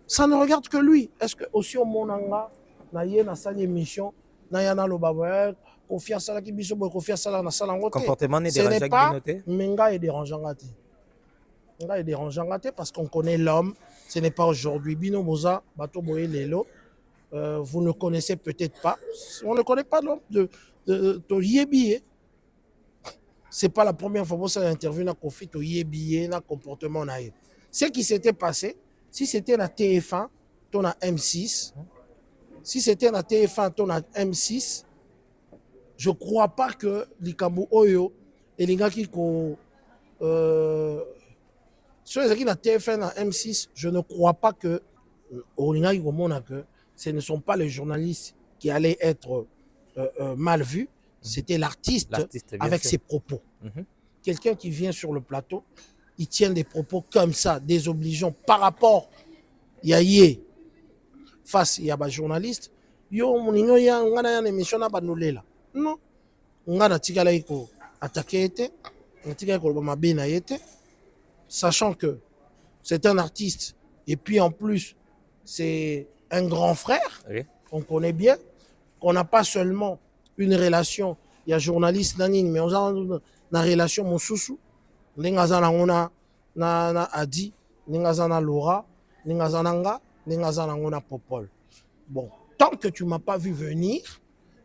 ça ne regarde que lui. Est-ce que aussi au monanga na yé na salle émission na yana lo baba Kofi asalaki biso boye, Kofi asala na sala yango te. Comportement n'est Ce n'est dérangeant pas, bino te? mais nga est dérangeant te. Nga est dérangeant te parce qu'on connaît l'homme. Ce n'est pas aujourd'hui. Bino boza bato boye lelo. Vous ne connaissez peut-être pas. On ne connaît pas l'homme de Yebi. C'est pas la première fois que ça intervient dans Kofi to Yebi, dans comportement naïf. Ce qui s'était passé, si c'était la TF1, ton a M6. Si c'était la TF1, ton a M6. Je ne crois pas que Likambo Oyo et les gars qui sur les qui na TF1 na M6, je ne crois pas que ce ne sont pas les journalistes qui allaient être mal vus, c'était l'artiste avec ses propos. Quelqu'un qui vient sur le plateau, il tient des propos comme ça, désobligeants par rapport Yaye face à un journaliste. Yo moningo ya ngana ya émission na banulela. Non. Ngana tikala iko attaquer été, tikala ko ba bina été, sachant que c'est un artiste et puis en plus c'est un grand frère, oui, qu'on connaît bien, qu'on n'a pas seulement une relation, il y a journaliste nanine, mais on a une relation mon sousou, n'engazana ngona na Adi, n'engazana Laura, n'engazana nga, n'engazana ngona Popol. Bon, tant que tu m'as pas vu venir,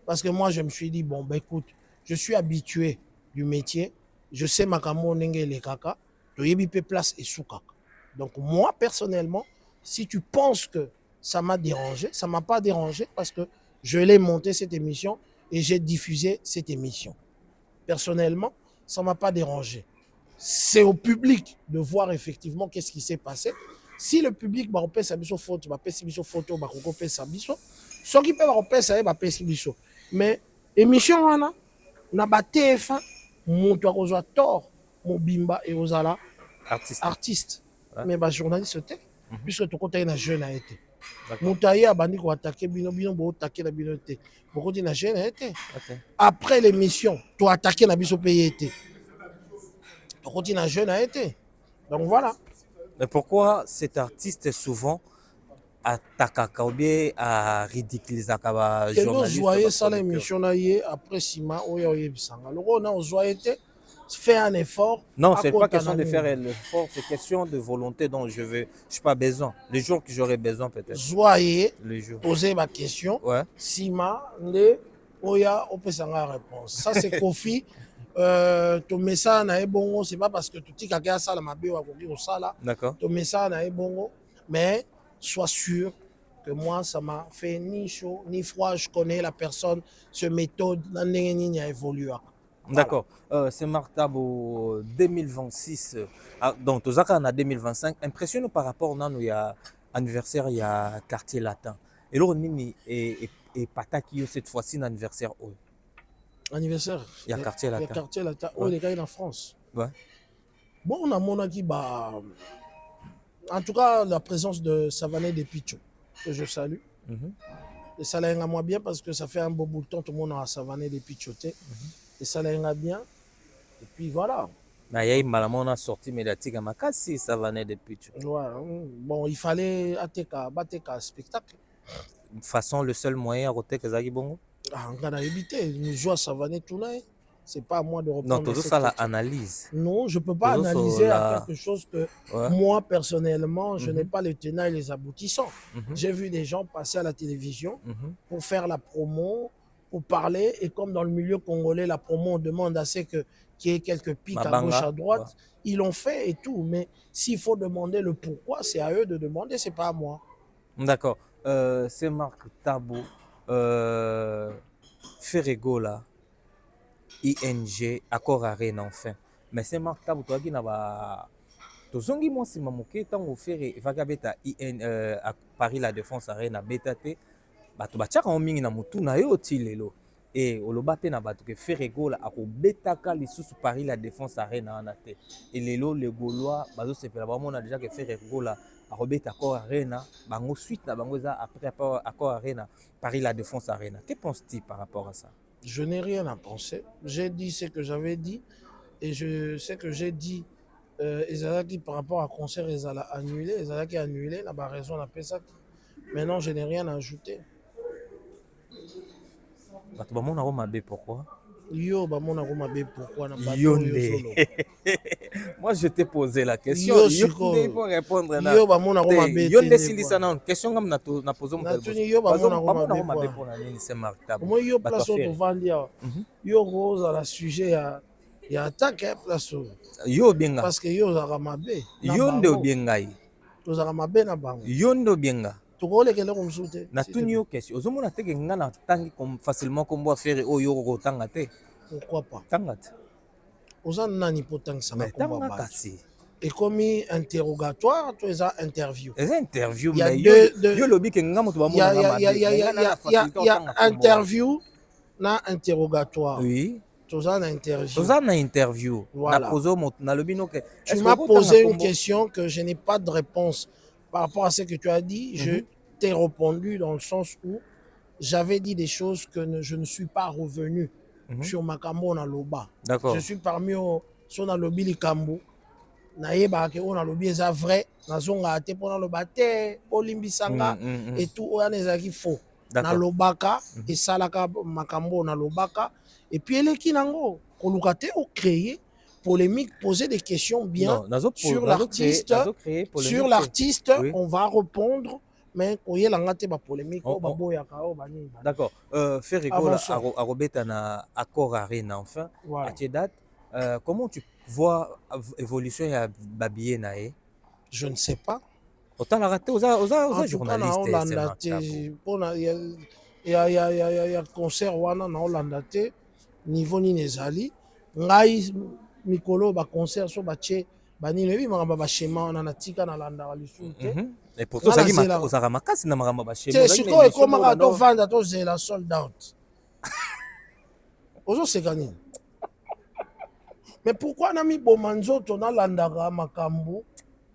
parce que moi je me suis dit bon ben écoute, je suis habitué du métier, je sais makamo nenge le kaka, to yebi pe place et soukaka. Donc moi personnellement, si tu penses que ça m'a dérangé, ça m'a pas dérangé parce que je l'ai monté cette émission et j'ai diffusé cette émission. Personnellement, ça m'a pas dérangé. C'est au public de voir effectivement qu'est-ce qui s'est passé. Si le public va repérer sa photo, va repérer sa photo, va repérer sa biso, ceux qui peuvent repérer ça, va repérer sa biso. Mais émission on a ba TF1, mon toi kozwa tort, mon bimba et ozala artiste. Ouais. Mais ba journaliste te, puisque ton côté na jeune a été. Moutaye a bandi ko attaquer bino bo attaquer na bino te. Beaucoup de na jeune a été. Après l'émission, toi attaquer na biso payé été. Ton côté na jeune a été. Donc voilà. Mais pourquoi cet artiste souvent attaque ou bien à ridiculiser les journalistes? Joyeux ça l'émission après Sima Oya Oyebisanga. Le on a joyeux fait un effort. Non, c'est pas question de faire l'effort, c'est question de volonté dont je suis pas besoin. Les jours que j'aurai besoin peut-être. Joyeux. Poser ma question. Ouais. Sima ne Oya Opesanga réponse. Ça c'est Kofi. Ton message na ebongo, c'est pas parce que tu dis qu'à ça la mabé wa koki osala. D'accord. Ton message na ebongo, mais sois sûr que moi ça m'a fait ni chaud ni froid, je connais la personne, ce méthode na ndenge a évolué. D'accord. C'est Martabo 2026 donc tozaka na 2025 impressionné par rapport na il y a anniversaire il y a quartier latin. Et là nini et pataki cette fois-ci na anniversaire o. Anniversaire. Il y a quartier latin. Il y a quartier latin. Oh, les gars, en France. Ouais. Bon, on a mon qui en tout cas, la présence de Savané de Picho, que je salue. Et ça l'a moi bien parce que ça fait un beau bout de temps, tout le monde a Savané de Pichoté. Et ça l'a bien. Et puis voilà. Mais il y a une malamon sortie médiatique à Makassi, Savané de Picho. Ouais. Bon, il fallait battre un spectacle. De toute façon, le seul moyen à côté que Zagi Bongo. On a évité, nous jouons à Savané tout là. C'est pas à moi de reprendre. Non, tout ça l'analyse. Non, je ne peux pas analyser quelque chose que moi, personnellement, je n'ai pas les tenants et les aboutissants. J'ai vu des gens passer à la télévision pour faire la promo, pour parler. Et comme dans le milieu congolais, la promo, on demande assez qu'il y ait quelques pics à gauche, à droite. Ils l'ont fait et tout. Mais s'il faut demander le pourquoi, c'est à eux de demander, ce n'est pas à moi. D'accord. C'est Marc Tabo. Ferrego là, ING, accord arène enfin. Mais c'est Marc Tabo, toi qui n'a pas. Tozongi moi si mamoké tant au ferré vagabeta IN à Paris la défense arène à BTT. Bah tu vas tchaka en mingi na mutu na yo tilelo. Et au lobate na batu que Ferrego là à betaka les sous Paris la défense arène en até. Et lelo les Gaulois bazo se fait vraiment on a déjà que Ferrego là à Robert Accord Arena, bango suite na bango za après Accord Arena, Paris la défense Arena. Que penses-tu par rapport à ça? Je n'ai rien à penser. J'ai dit ce que j'avais dit et je sais que j'ai dit Ezalaki par rapport à concert Ezala annulé, Ezalaki annulé, n'a pas raison on appelle ça. Maintenant je n'ai rien à ajouter. bato bamona ngo mabe pourquoi Yo bamona ko mabe pourquoi na bato yo yo nde solo. moi je t'ai posé la question Yo yo siko. nde il faut répondre na Yo bamona ko mabe yo nde te. silisa na question ngam na pozo mo Natuni yo bamona ko bamona mabe ngo mabe quoi. pour na nini c'est martable Moi yo bato place au affaire vandi awa. Yo rose à la sujet ya attaque place au. yo benga Parce que yo za mabe. yo nde obenga ye To za mabe na bango. yo nde obenga tokolekele komsute natuni yo question ozomona teke nga na tangi facilement kombo affaire oyo okotanga te pourquoi pas tanga te oza nani po otangisaka mais komba tanga bato kasi ekomi interrogatoire to eza interview eza interview Il y a mais deux- yo lobi ke nga moto il y a, bamona nga mabe il y a interview na interrogatoire oui toza na interview toza na interview Voilà. na pozo moto nalobi no ke tu m'as posé une question que je n'ai pas de réponse par rapport à ce que tu as dit je t'ai répondu dans le sens où j'avais dit des choses que je ne suis pas revenu sur makambo na loba. D'accord. Je suis parmi eux sur na lobi likambo. Nayeba ke on a lobi eza vrai, nazonga te pona loba te, olimbisanga et tout on ezaki faux. Na lobaka et salaka makambo na lobaka et puis eleki nango koluka te o créer polémique, poser des questions bien sur l'artiste. Sur l'artiste, oui. On va répondre. Mais koye langa te ba polémique o ba boyaka o ba nini. D'accord. Ferrico a robeta na accord arena enfin. Voilà. À tes dates, comment tu vois l'évolution ya babiye nae? Je ne sais pas. Autant la raté aux journalistes. Il y a concert wana na Hollande te niveau ni nezali ngai mikolo ba concert so ba che bani lebi makamba ba schéma wana na tika na landa lisu te. Et pourtant ça qui osaka makasi na makamba ba schéma. C'est siko e koma to vanda to zela sold out. Ozo sekani. Mais pourquoi na mi bomanzo to na landa makambo?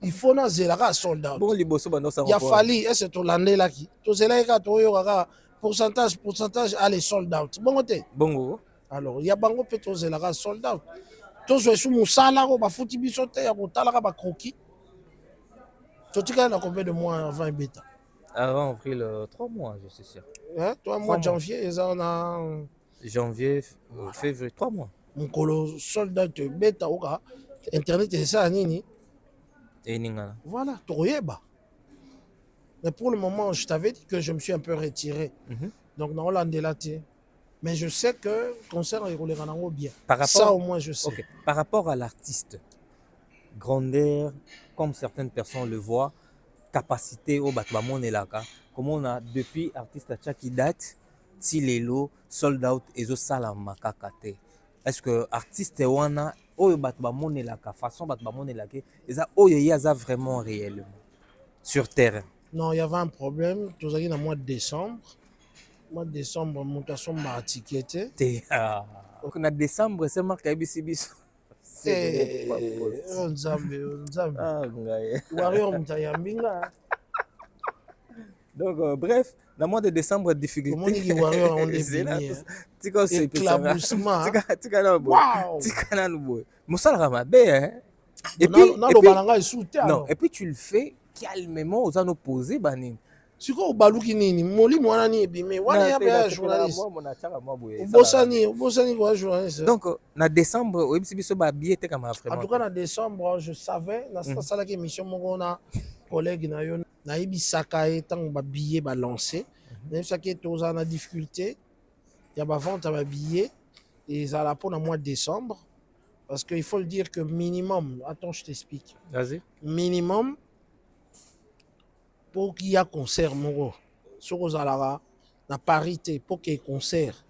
Il faut na zela ka sold out. Bon liboso bando ça. Il a fallu est-ce to landela ki. To zela ka to yo ka pourcentage allez sold out. Bon côté. Bongo. Alors il y a bango pe to zela ka sold out. To zo su musala ko ba futi biso te ya ko tala ka ba croquis. Tu as combien de mois avant bêta? Avant avril, 3 mois, je suis sûr. Hein? 3 mois de janvier, ils en ont. Janvier, février, 3 mois. Mon colo soldat de bêta, Internet et ça, nini. Et ningana. Voilà, Toyeba. Mais pour le moment, je t'avais dit que je me suis un peu retiré. Donc, dans Hollande, là, mais je sais que le concert est roulé bien. Ça, au moins, je sais. Okay. Par rapport à l'artiste, grandeur, comme certaines personnes le voient, capacité au battement et là, comme on a depuis artiste qui date, Tilelo, sold out et zo salama kakate. Est-ce que artiste wana au battement et là, façon battement et là, il y a vraiment réellement sur terre? Non, il y avait un problème. Tout ça, dans le mois de décembre. Mois de décembre, mon garçon m'a étiqueté. En décembre, c'est marqué ABCB. Donc, bref, dans le mois de décembre, difficulté. Et puis tu le fais calmement aux opposés. Siko baluki nini molimo wana ni ebime wana ya ba journaliste obosani quoi journaliste. Donc na décembre oyebisi biso ba billet te kama vraiment. En tout cas na décembre je savais na sala ki émission moko na collègue na yo na yebisaka e tant ba billet ba lancer na yebisaki toza na difficulté ya ba vente ba billet et ça la pour le mois de décembre parce que il faut le dire que minimum attends je t'explique. Vas-y. Minimum pour qu'il y ait concert, sur la parité, pour qu'il y ait concert,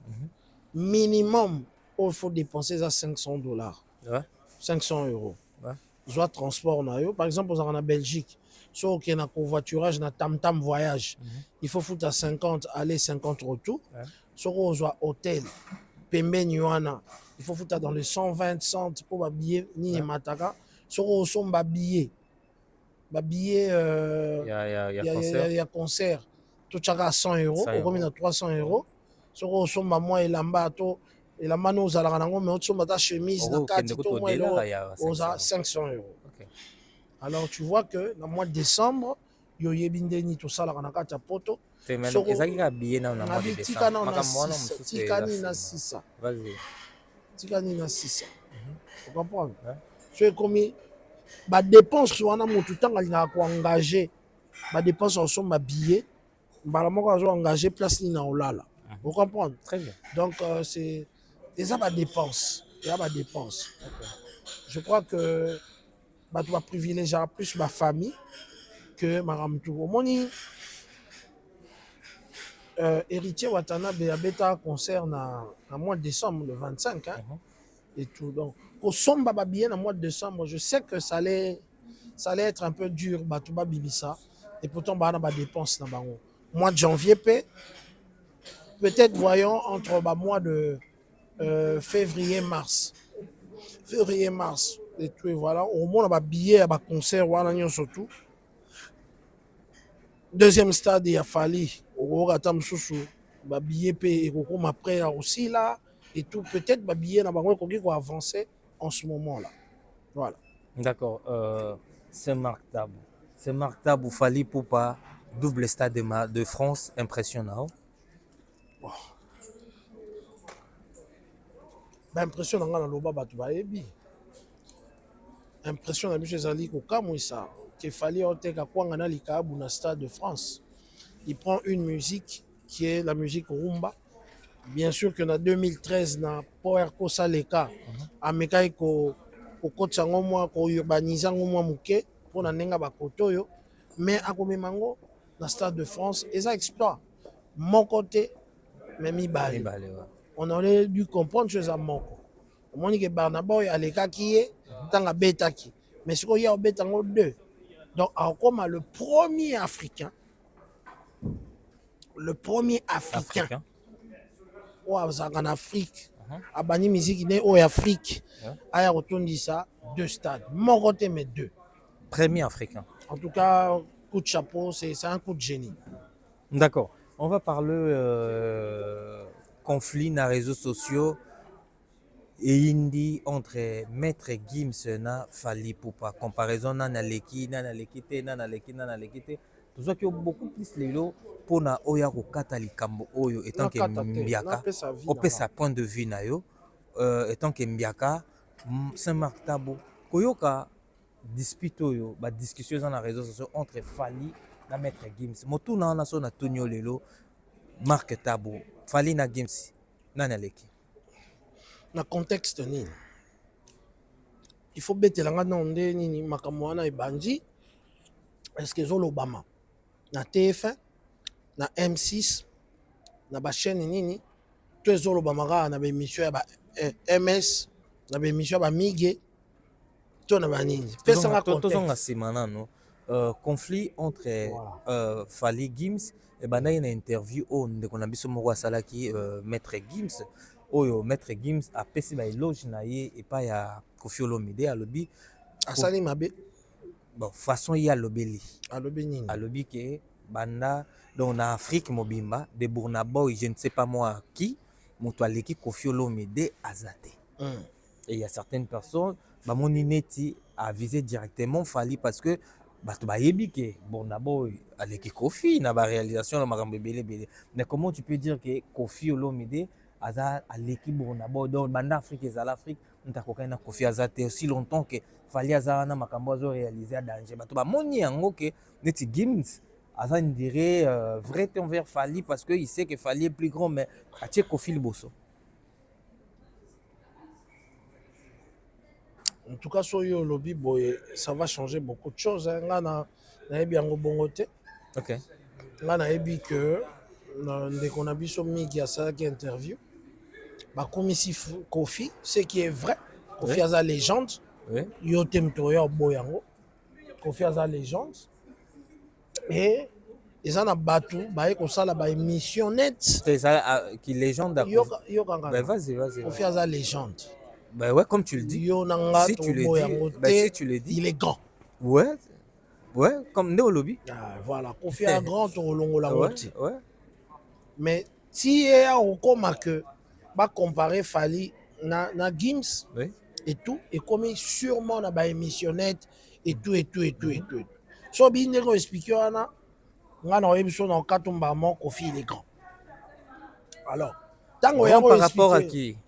minimum, il faut dépenser à $500. Ouais. 500 €. Ouais. Soit transport, par exemple, en Belgique, soit qu'il y a un covoiturage, un tam-tam voyage, il faut foutre à 50, aller 50 retour. Ouais. Soit hôtel, pembe nyuana, il faut foutre dans les 120 cents pour billet, ni mataka. Soit somba billet. Billet, il y a concert. Tout chacun à 100 €, au combien de 300 €. Sur au sommet, moi, et lamba, et la mano, aux alarangos, mais au sommet, ta chemise, la carte, tout, moi, aux 500 €. Alors, tu vois que dans le mois de décembre, yo yebi ndeni tosalaka na kati ya poto Soko ezaki ka billet na mois de tika décembre. na Makambo wana mosusu tikani na eza 600 Vas-y. tikani na 600 tu comprends Ouais. so ekomi badepense wana motu ntango alingaka koengage badepense osomba billet mbala moko azoengage place nini na olala vous comprendre Très bien. donc c'est eza badepense eza badepense je crois que bato baprivilégiera plus bafamille que makambo tu omoni héritier Watanabe abeta concert na mois de décembre le 25 hein, et tout donc au somba babien na mois de décembre je sais que ça allait être un peu dur bato babimisa et pourtant bana ba dépense na bango mois de janvier peut-être voyons entre mois de février mars et tout et voilà au moins ba billet à ba concert wana nyon surtout deuxième stade ya Fali okokata mosusu babillet mpe ekokoma prêt aussi là et tout peut-être babillet na bango ekoki koavancer en ce moment là voilà D'accord. C'est Marc Tabou Fally Ipupa double stade de France impressionnant. baimpression na nga na loba bato bayebi impression na biso ezali kokamwisa ke Fally oteka kwanga na likabu na stade de France. Il prend une musique qui est la musique rumba. Bien sûr que en 2013 na Power Kosa Leka amekai ko kotsa ngomwa ko urbaniser ngomwa muke pona nenga bakoto yo mais akomemango na stade de France eza exploit mon côté mais mibale on aurait dû comprendre chose à moko omoni ke Barnaba alekaki ye tanga betaki mais siko ya obetango deux donc akoma le premier africain oyo azalaka na Afrique abani musique ne oyo Afrique aya kotondisa deux stades moko te mais deux Premier africain. en tout cas coup de chapeau c'est un coup de génie. D'accord. On va parler conflit dans les réseaux sociaux et indi entre Maître Gims na Fally Ipupa comparaison na naleki te tout ça qui beaucoup plus lelo pona oya kokata likambo oyo étant que mbiaka opesa point de vue na yo étant que mbiaka Saint-Marc Tabou koyoka dispute oyo ba discussion dans les réseaux sociaux entre Fally na Maître Gims motu na so na tonyo lelo Marc Tabou Fally na Gims na naleki na contexte nini il faut betelanga na nde nini makambo wana ebandi est-ce que ezolobama na TF1 na M6 na bachaîne nini to ezolobama kaka na baémission ya ba MS na baémission ya bamige to na banini pesanga tozonga nsima nano conflit entre Fally Gims ebandaki na interview oyo ndeko na biso moko asalaki Maître Gims oyo Maître Gims apesi baéloge na ye epai ya Koffi Olomide alobi asali mabe bon façon ye alobeli alobi nini alobi ke banda donc na Afrique mobimba de Burna Boy je ne sais pas moi qui moto aleki Koffi Olomide azate et il y a certaines personnes bamoni neti a visé directement Fally parce que bato bayebi ke Burna Boy aleki Koffi na ba réalisation na makambo ebele mais comment tu peux dire que Koffi Olomide aza aleki Burna Boy donc banda Afrique ezala Afrique ntakokai na Koffi azate aussi longtemps que Fally aza na makambo azo réaliser à danger bato bamoni yango ke neti Gims aza dirait vrai envers Fally parce que il sait que Fally est plus grand mais atie Koffi liboso. En tout cas, sur le lobby, ça va changer beaucoup de choses. Nga na yebi yango bongo te. OK. Nga na yebi que ndeko na biso miki asalaki interview. Bakomisi Koffi, ce qui est vrai. Koffi aza légende. Oui. Yo temto yo boyango. Koffi aza légende. Et ils en a battu, baye kosala ba émission net. C'est ça qui légende d'accord. Yo kanga. Ben vas-y. Koffi aza légende. Ben ouais, comme tu le dis. Si tu le dis, il est grand. Ouais, comme Néolobi. Ah, voilà, Koffi est grand, ouais. Mais si il y a encore que va comparer Fally na Gims et tout, et comme sûrement na ba émissionnette et tout. so bi ndenge expliqué wana nga na oyebi so na okatumba mo Kofi il est grand. Alors tango ya par rapport à qui?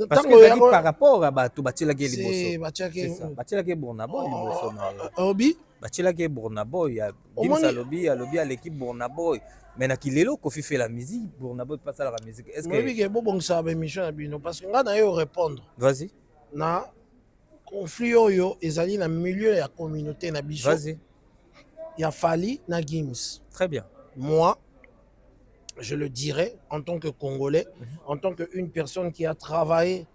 Parce que tango par rapport à bato batilaki c'est liboso. batiaki C'est ça. Batilaki Bournabo liboso na yo. obi Batilaki Bournaboy ya Gims alobi à l'équipe Bournaboy. Mais na kilelo Kofi fait la musique, Bournaboy passe à la musique. Est-ce que oyebi ke bobongisa ba émission na bino parce que nga na yo répondre vas-y. na conflit oyo ezali na milieu ya communauté na biso. Vas-y. Il a fallu na Gims. Très bien. Moi, je le dirais en tant que Congolais, en tant qu'une personne qui a travaillé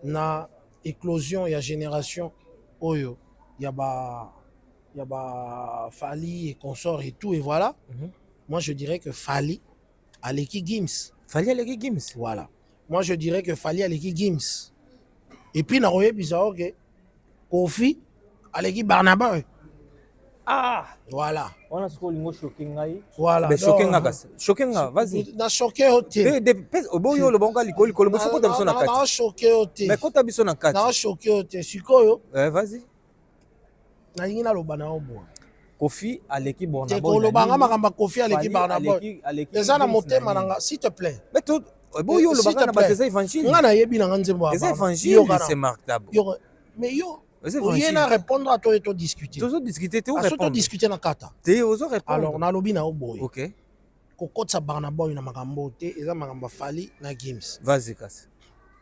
na éclosion et à génération Oyo. Il y a Fali et consorts et tout, et voilà. Moi, je dirais que Fali a l'équipe Gims. Fali a l'équipe Gims. Voilà. Moi, je dirais que Fali a l'équipe Gims. Et puis, na roye bizarre que Kofi a l'équipe Barnaba. Ah, voilà. On a ce qu'on a choqué. Voilà. Mais choqué, vas-y. Na choqué hotel. Oboyo le bonga likoli kolo bofoko ta biso na kati. Na choqué hotel. Mais quand ta biso na kati. Na choqué hotel. Sikoyo. Vas-y. Na lingi na lobana obo. Kofi à l'équipe Bournaboy. Te ko lobanga makamba Kofi à l'équipe Barnaboy. Eza na motema nanga, s'il te plaît. Mais tout Oboyo le bonga na bateza évangile. Nga na yebi na nzembo. Les évangiles c'est marquable. Mais yo rien à répondre à toi et toi discuter. Toujours discuter, tu répondre. À discuter na kata. Tu oso répondre. Alors na lobi na oboy. OK. Kokotsa Barnaboy na makambo te, eza makamba Fali na Gims. Vas-y kasi.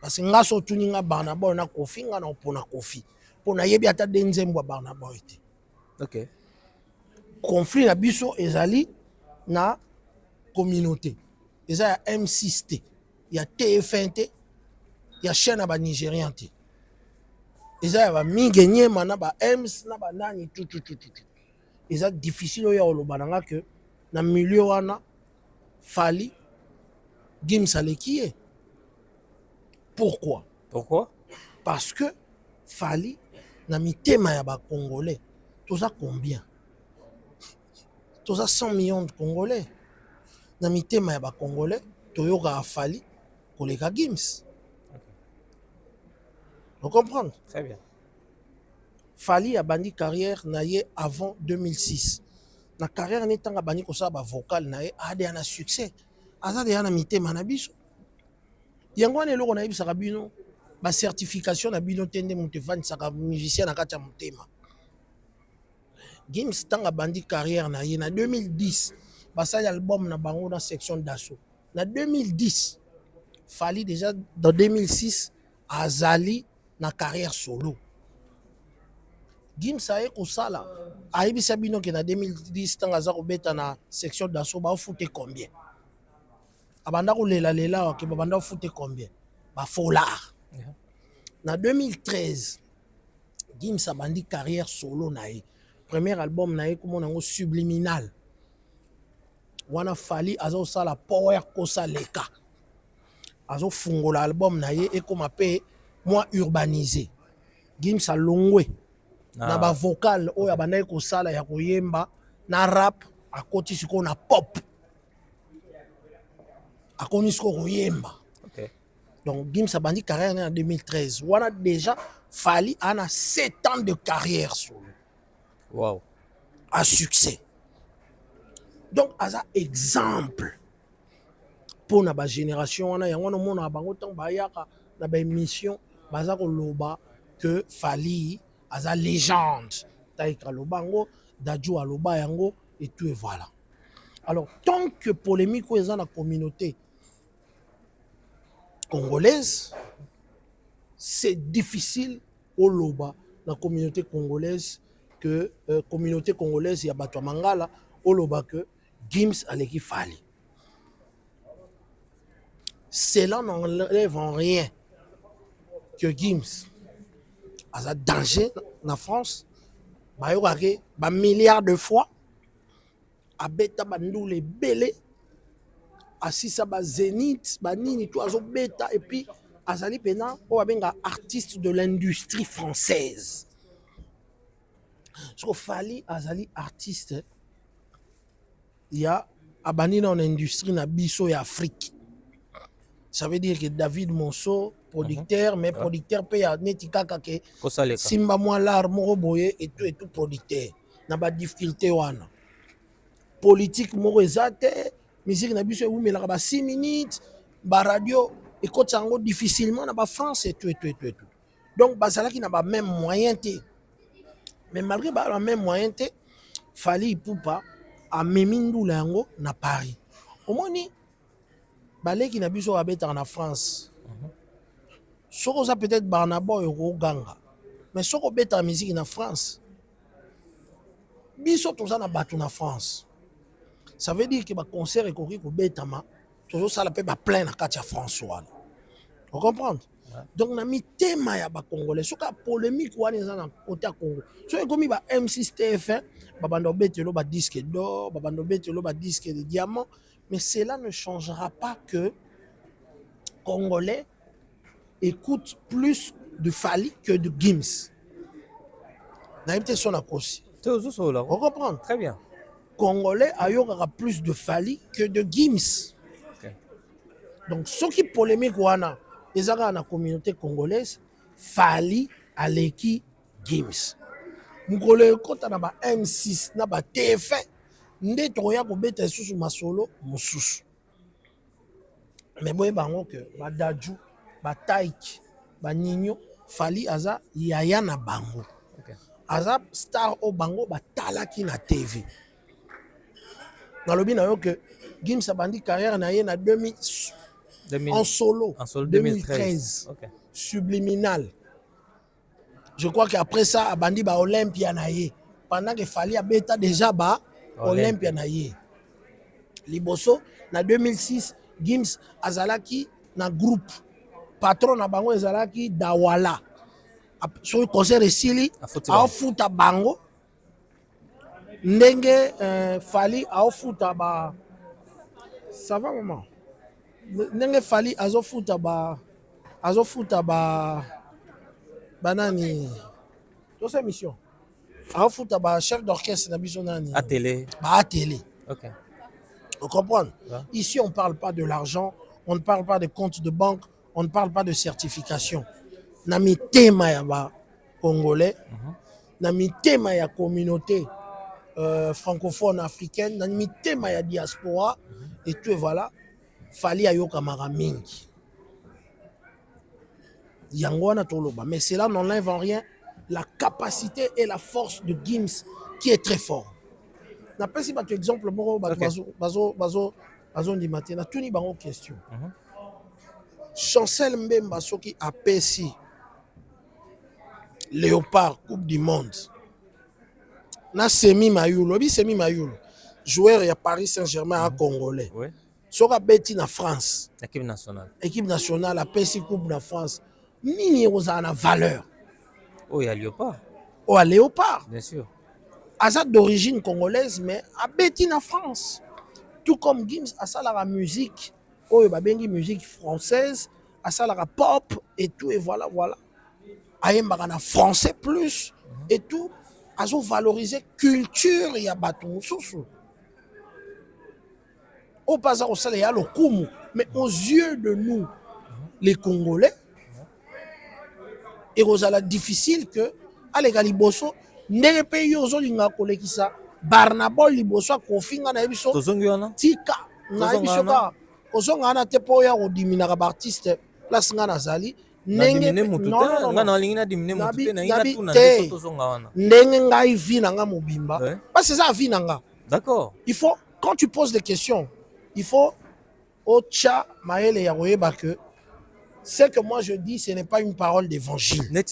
Parce que nga so tuni nga Barnaboy na Kofi nga na opona Kofi. Pona yebi ata denzembo Barnaboy te. OK. Conflit na biso ezali na communauté. Eza ya M6 te, ya TF1 te, ya chaîne ba Nigérian te. Eza ya ba mingenye mana ba M's na ba nani tout. Eza difficile oya oloba nanga que na milieu wana Fali Gims aleki. Pourquoi? Parce que Fali na mitema ya ba Congolais. Toza combien? Toza 100 millions de Congolais. Na mitema ya ba Congolais, toyoka Fali koleka Gims. Vous comprenez? Très bien. Fali a bandi carrière naie avant 2006. Na carrière netanga bandi ko sa ba vocal naie ade na succès. Azade yana mitema na biso. Yango ne loko na ibisa bino ba certification na bino tende mutefani saka musicien na kati ya mutema. Gims tanga bandi carrière naie na 2010. Basali album na bango na section d'assaut. Na 2010, Fali déjà dans 2006 azali na carrière solo. Gims aye kosala ayebisa bino ke na 2010 tanga za kobeta na section d'assaut ba fouté combien? Abanda kolela ke babanda fouté combien? Ba folar. Na 2013 Gims abandi carrière solo nae. Premier album nae comme on Subliminal. Wana Fali azo sala power kosa leka. Azo fungola album nae et comme appelé moi urbanisé. Gims a longwe. Na ba vocal oyo abandaki kosala ya koyemba na rap akoti siko na pop. Akoni siko koyemba. OK. Donc Gims a bandi carrière en 2013. Wana déjà Fali a 7 ans de carrière solo. Wow. À succès. Donc asa exemple pour na ba génération wana yango no mona bango tang ba yaka na ba émission baza ko loba que Fali aza légende taika lobango Dadju aloba yango et tout et voilà. Alors tant que polémique est dans la communauté congolaise, c'est difficile au loba la communauté congolaise que communauté congolaise ya bato mangala au loba que Gims aleki Fali. Cela n'enlève en rien que Gims a un danger en France. Il y milliards de fois. A beta bandou les belé. Assisa ba Zénith, ba nini tout azo beta et puis azali pena o abenga artiste de l'industrie française. So Fali azali artiste. Il y a abani dans l'industrie na biso ya Afrique. Ça veut dire que David Monceau, producteur, mais producteur peut y avoir Netika Kake, Simba Moualar, Moroboye et tout producteur. na ba difficulté wana politique moko eza te musique na biso ewumelaka ba 6 minutes baradio ekotisa yango difficilement na bafrance etu donc bazalaki na bameme moyen te mais malgré bameme moyen te Fally Ipupa amemi ndula yango na Paris omoni baleki na biso babetaka na France soko oza peut-être Barnaba oyo okoganga mais soko obetaka musique na France biso toza na bato na France ça veut dire que baconcert ekoki kobetama tozosala mpe baplein na kati ya France wana ocomprendre donc na mitema ya bacongolais soki polémique wana eza na kote ya Congo soki ekomi ba M6 TF1 babanda obetelo badisque d'or babanda obetelo badisque de diamant mais cela ne changera pas que Congolais écoutent plus de Fally que de Gims nayebi te so na kosi on comprend Très bien. Congolais ayokaka plus de Fally que de Gims. Okay. Donc ce qui polémique wana ezaka na communauté congolaise Fally aleki Gims. Mukolo ekota na ba M6 na ba TF1 nde toya kobeta lisusu masolo mosusu. Mais boye bango que ba Dadju, ba Taiki, ba Nino Fally aza yaya na bango. Okay. Aza star o bango batalaki na TV. Nalobi na yo que Gims abandi carrière na ye na 2000 en solo 2013. Okay. Subliminal. Je crois qu'après ça abandi ba Olympia na ye pendant que Fally abeta déjà ba Olympia na ye. Liboso na 2006 Gims azalaki na groupe patron na bango ezalaki Dawala. So concert esili afuta bango ndenge Fally aofuta ba ça va maman ndenge Fally azofuta ba banani to sa mission aofuta ba chef d'orchestre na biso nani à télé. ba télé. OK. Vous comprenez? Ouais. Ici on parle pas de l'argent, on ne parle pas de compte de banque, on ne parle pas de certification. Na mitema ya ba congolais, na mitema ya communauté francophone africaine, na mitema ya diaspora et tout et voilà, Fally ayoka mara mingi. Yango wana toloba, mais cela n'enlève en rien la capacité et la force de Gims qui est très fort. Na pesi bato exemple moko bazo ndima te na tuni bango question. Chancel Mbemba soki apesi Léopard Coupe du Monde. Na Semi Mayulo, obi Semi Mayulo, joueur ya Paris Saint-Germain à Congolais. Oui. Soka beti na France. Équipe nationale. Équipe nationale apesi Coupe na France. Nini oza na valeur? Oh, il y a Léopard. Oh, à Léopard. Bien sûr. Asa d'origine congolaise mais abeti na France. Tout comme Gims asala la musique, oyo babengi musique française, asala la pop et tout et voilà. Ayembaka na français plus et tout, azo valoriser culture ya bato mosusu. Au pas au sala ya lokumu, mais aux yeux de nous les Congolais, et ozala difficile que alega liboso ndenge pe yo ozolinga kolekisa Barnaba liboso akofinga na biso tika na biso ka ozonga na te po ya kodimina ba artiste place nga nazali ndenge ndenge ngai vi na nga mobimba parce que ça vi na nga. D'accord. Il faut quand tu poses des questions, il faut ocha maele ya koyeba que ce que moi je dis, ce n'est pas une parole d'évangile. Bien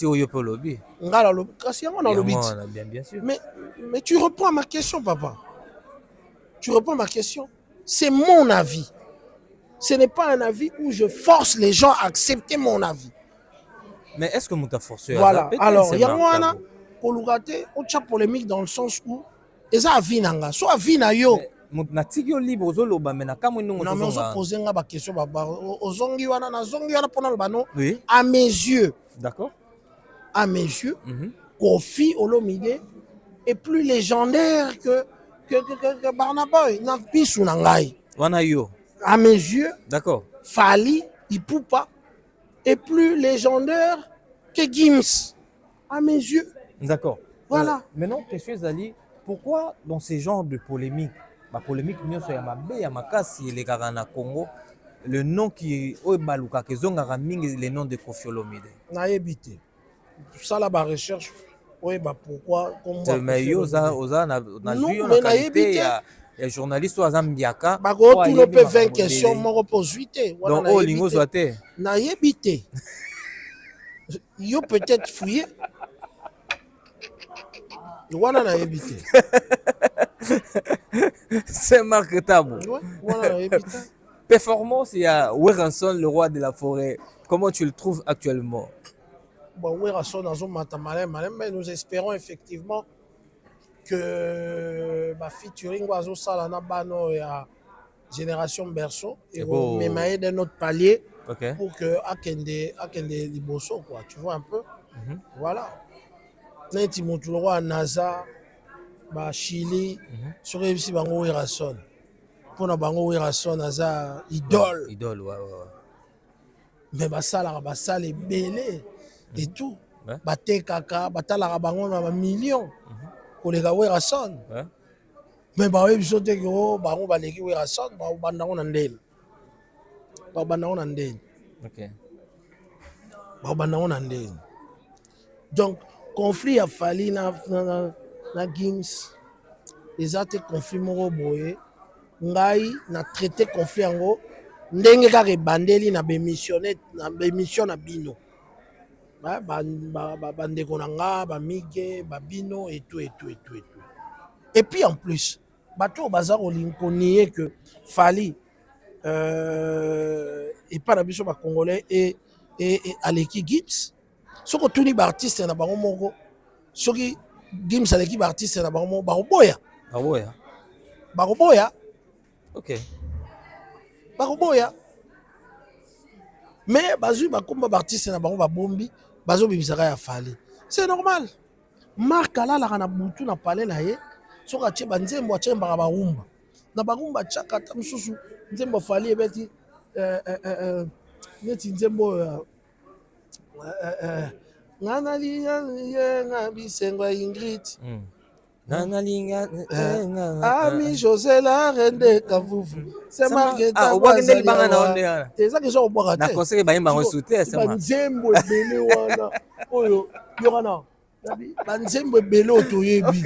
sûr. Mais tu réponds à ma question, papa. Tu réponds à ma question. C'est mon avis. Ce n'est pas un avis où je force les gens à accepter mon avis. Mais est-ce que vous t'as forcé? Voilà. Alors, il y a un polémique dans le sens où et ça avis nanga. Soit avis na yo. Non mais on poser nga ba question ozongi wana na zongi wana pona lo bano. Oui. À mes yeux. D'accord. À mes yeux, Kofi Olomide est plus légendaire que Barnaba na pisu na ngai. Wana yo. À mes yeux. D'accord. Fally Ipupa est plus légendaire que Gims. À mes yeux. D'accord. Voilà. Maintenant, question Zali, pourquoi dans ce genre de polémique, la polémique nyonso ya mabe ya makasi elekaka na Congo, le nom qui oyo balukaka ezongaka mingi le nom de Koffi Olomide? nayebi te tosala barecherche oyeba pourquoi Mais yo oza na Non, zwi yo mais na nayebi qualité te. ya journaliste oyo aza mbiaka bakotuna mpe 20 question moko mpo zwi te donc oyo olingi ozwa te. nayebi te yo peut-être fouillé wana nayebi te C'est Marc Tabo. wana nayebi te. Performance, il y a Weranson, le roi de la forêt. Comment tu le trouves actuellement? Bon, mais nous espérons effectivement que featuring Sala na bano ya Génération Berceau et beau. même d'un autre palier Ok. pour que Akende Liboso, quoi, tu vois un peu. Voilà. Neti Motulwa NASA Chili sur MC Bango Weranson. Pour na Bango Weranson aza idole. Idole, ouais. Mais basala belé et tout. Ouais. Bate kaka batala bango na millions. Koleka Weranson. Ouais. Mais bawe biso te ko bango baleki Weranson ba banda na ndeni. Ba banda na ndeni. Ok. Ba banda na ndeni. Donc conflit a fallu na Gims. Les autres conflits moko boye. Ngai na traité conflit yango ndenge kaka ebandeli na bémission na bino bandeko na nga bamige babino et tout. Et puis en plus bato baza konie que fali epa na biso bacongolais et aleki Gims soki otuni baartiste na bango moko soki Gims aleki baartiste na bango moko bakoboya Ok. bakoboya mais bazwi bakomba baartiste na bango babombi bazobebisaka ya fali c'est normal. Mark alalaka na butu na pale na ye soki atie banzembo atiembaka barumba na barumba atiaka ata mosusu nzembo fali ebeti neti nzembo nga nalinga bisengo ya Ingrid Ami José la rende kavuvu c'est marqueta eza question obwaka te nakonseke bayimba ngo sute banzembo ebele wana oyo yokana banzembo ebele oyo toyebi.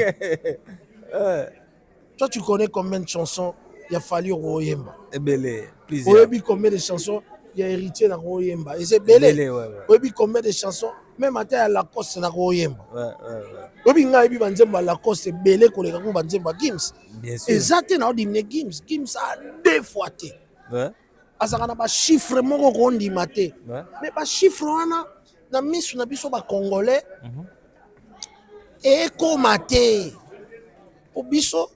Toi tu connais combien de chansons il a fallu oyemba ebele plusieurs oyebi combien de chansons il y a héritier na oyemba et c'est belé oyebi combien de chansons même à la Lacoste na oyemba oyebi nga yebi banzembo ya Lacoste belé koleka ko banzembo Gims ezate na odimne Gims a deux fois te azaka na ba chiffre moko kondima te mais ba chiffre wana na misu na biso ba congolais ekoma te po biso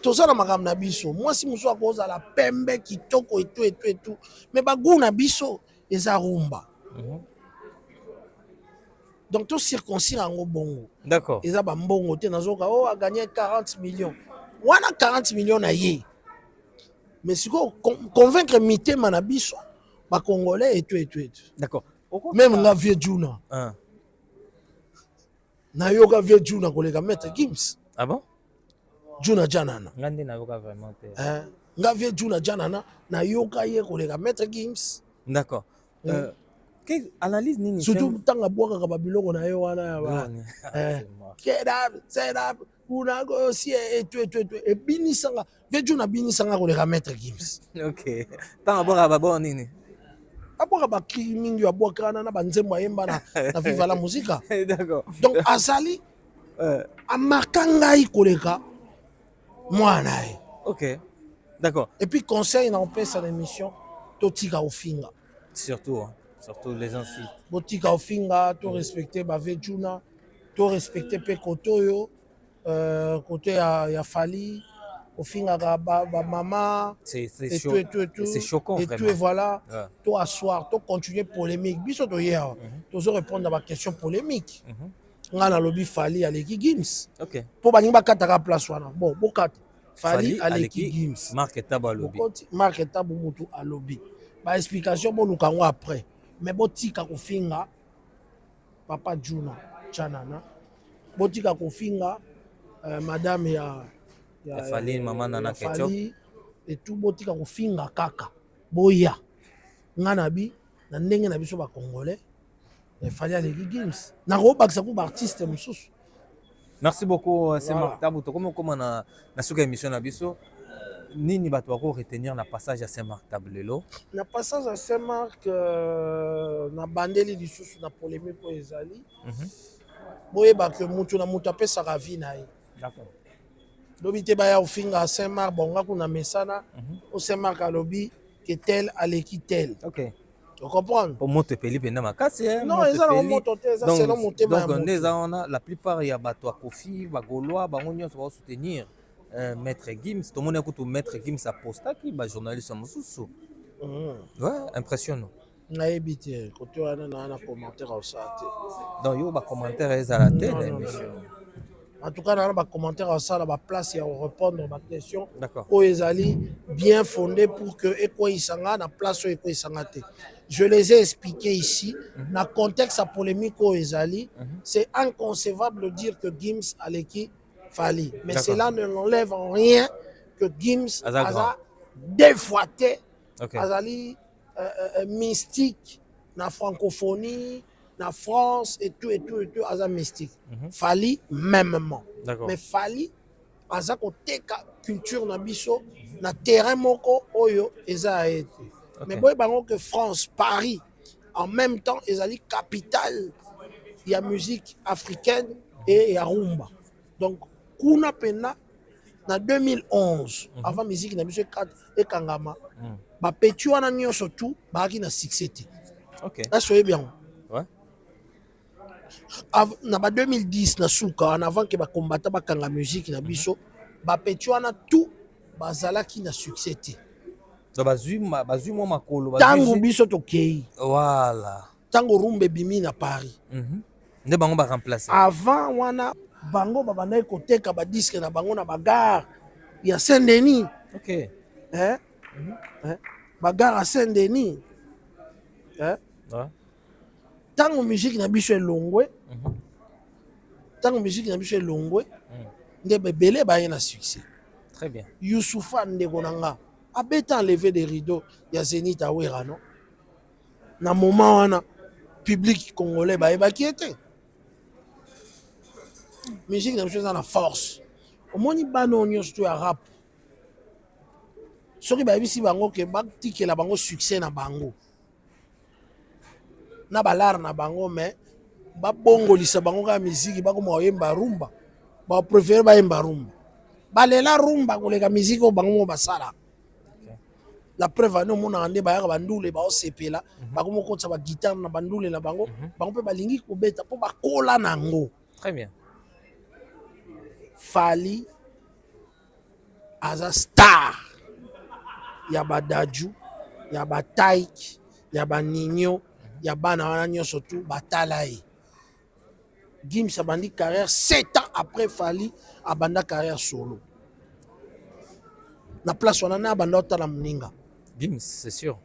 tozala makambo na biso mwasi mosusu akozala pembe kitoko etu mais bagu na biso eza rumba. Donc tout circoncire yango bongo. D'accord. Eza ba mbongo te nazoka a gagné 40 millions. Wana 40 millions na ye. Mais si convaincre mitema na biso ba congolais et tout. D'accord. Même la vieux Juna. Na yoka vieux Juna koleka mettre Gims. Ah bon? Juna Janana. Ngande na yoka vraiment te. Nga vieux Juna Janana na yoka ye koleka mettre Gims. D'accord. Quelle analyse nini? Surtout tanga bwaka ba biloko na yo wana ya set up una go si et tout et binisanga vieux Juna binisanga koleka mettre Gims. OK. Tanga bwaka ba bon nini? Abwaka ba ki mingi ya bwaka na banzembo yemba na viva la musique. D'accord. Donc azali amaka ngai koleka mwana. OK. D'accord. Et puis conseil na opesa na émission totika ofinga. Surtout les anciens. Botika ofinga to respecter ba vejuna, to respecter pe kotoyo côté ya fali ofinga ba mama c'est choquant et vraiment. tout et voilà to asseoir to continuer polémique biso to hier to répondre à ma question polémique nga na lobby fali aleki Gims. OK. Po ba ninga kataka place wana bon bokata fali aleki Gims. Mark Tabo lobby. Mark Tabo mutu a lobby. Ba explication bon lukango après. Mais botika kofinga papa Juna Chanana botika kofinga madame Ya Fally, maman Nana Ketchup. Fally et tout botika kofinga kaka boya nga na bi na ndenge na biso ba congolais Fally aleki Gims na kobakisa ku ba artiste mosusu. Merci beaucoup, c'est Voilà. Marc Tabuto. Comment na suka émission na biso nini bato bako retenir na passage à Saint-Marc Tabulelo? Na passage à Saint-Marc na bandeli lisusu na polémique oyo ezali boyeba ke mutu na mutu apesaka vie na ye. D'accord. Lobi te baya ofinga à Saint-Marc bonga kuna mesana au Saint-Marc alobi que tel aleki tel. OK. Tu comprends? Pour moto peli penda makasi Non, eza na moto te, eza selon motema ya donc moto. ndeza ona la plupart ya bato ya Kofi ba Gaulois bango nyonso ba soutenir maître Gims. Tout le monde écoute maître Gims apostaki ba journaliste mosusu. Ouais, impressionnant. nayebi te kote wana na commentaire osala te. Donc yo ba commentaire ezala te Non, na non, émission. En tout cas, na commentaire osala ba place ya répondre ba question D'accord. oyo ezali bien fondé pour que ekoyisanga na place oyo ekoyisanga te. Je les ai expliqués ici. Dans le contexte à polémique au Ezali, c'est inconcevable de dire que Gims a l'équipe Fally. Mais cela ne l'enlève en rien que Gims a défoîté, Azali mystique, na francophonie, na France et tout, Aza mystique. Fally, mêmement. Mais Fally, Aza côté culture na biso, na terrain moko oyo eza a été. Mais bon, que France, Paris, en même temps, ils allaient capitale. Il y a musique africaine et il y a rumba. Donc, Kuna Pena, en 2011, avant musique, il y a musique et Kangama. Bah, Pétua n'a ni surtout, bah, qui n'a succès. Ok. Là, soyez bien. Ouais. En 2010, na souka, en avant que bah combattre bah Kanga musique, na biso, bah Pétua n'a tout, bah Zala qui n'a succès. Bazui makolo Tango biso tokei. Voilà. Tango rumbe bimi na Paris. Nde bango ba remplacer. Avant wana bango babanda koteka ba disque na bango na bagar ya Saint-Denis. OK. Bagar à Saint-Denis. Ouais. Tango musique na biso elongwe. Tango musique na biso elongwe. Nde bebele ba na succès. Très bien. Youssoufa ndeko nanga abeta enlever des rideaux ya Zénith Awera non. Na moment wana public congolais ba ebaki était. Musique na biso na force. Omoni bano nyonso ya rap. Soki ba bisi bango ke batikela bango succès na bango. Na balar na bango mais ba bongolisa bango ka musique ba ko moyemba rumba. Ba préférer ba yemba rumba. Balela rumba koleka musique o bango basala. La preuve no mona ande ba ya bandule ba osepela ba ko mokotsa ba guitare na bandule na bango bango pe balingi ko beta po ba kola nango. Très bien. Fally Aza star. Yaba Daju, yaba Taïk, yaba Nino, yaba na nyonso tout batalaye. Gims abandi carrière 7 ans après Fally abanda carrière solo. Na place wana na abanda otala muninga. Gims, c'est sûr.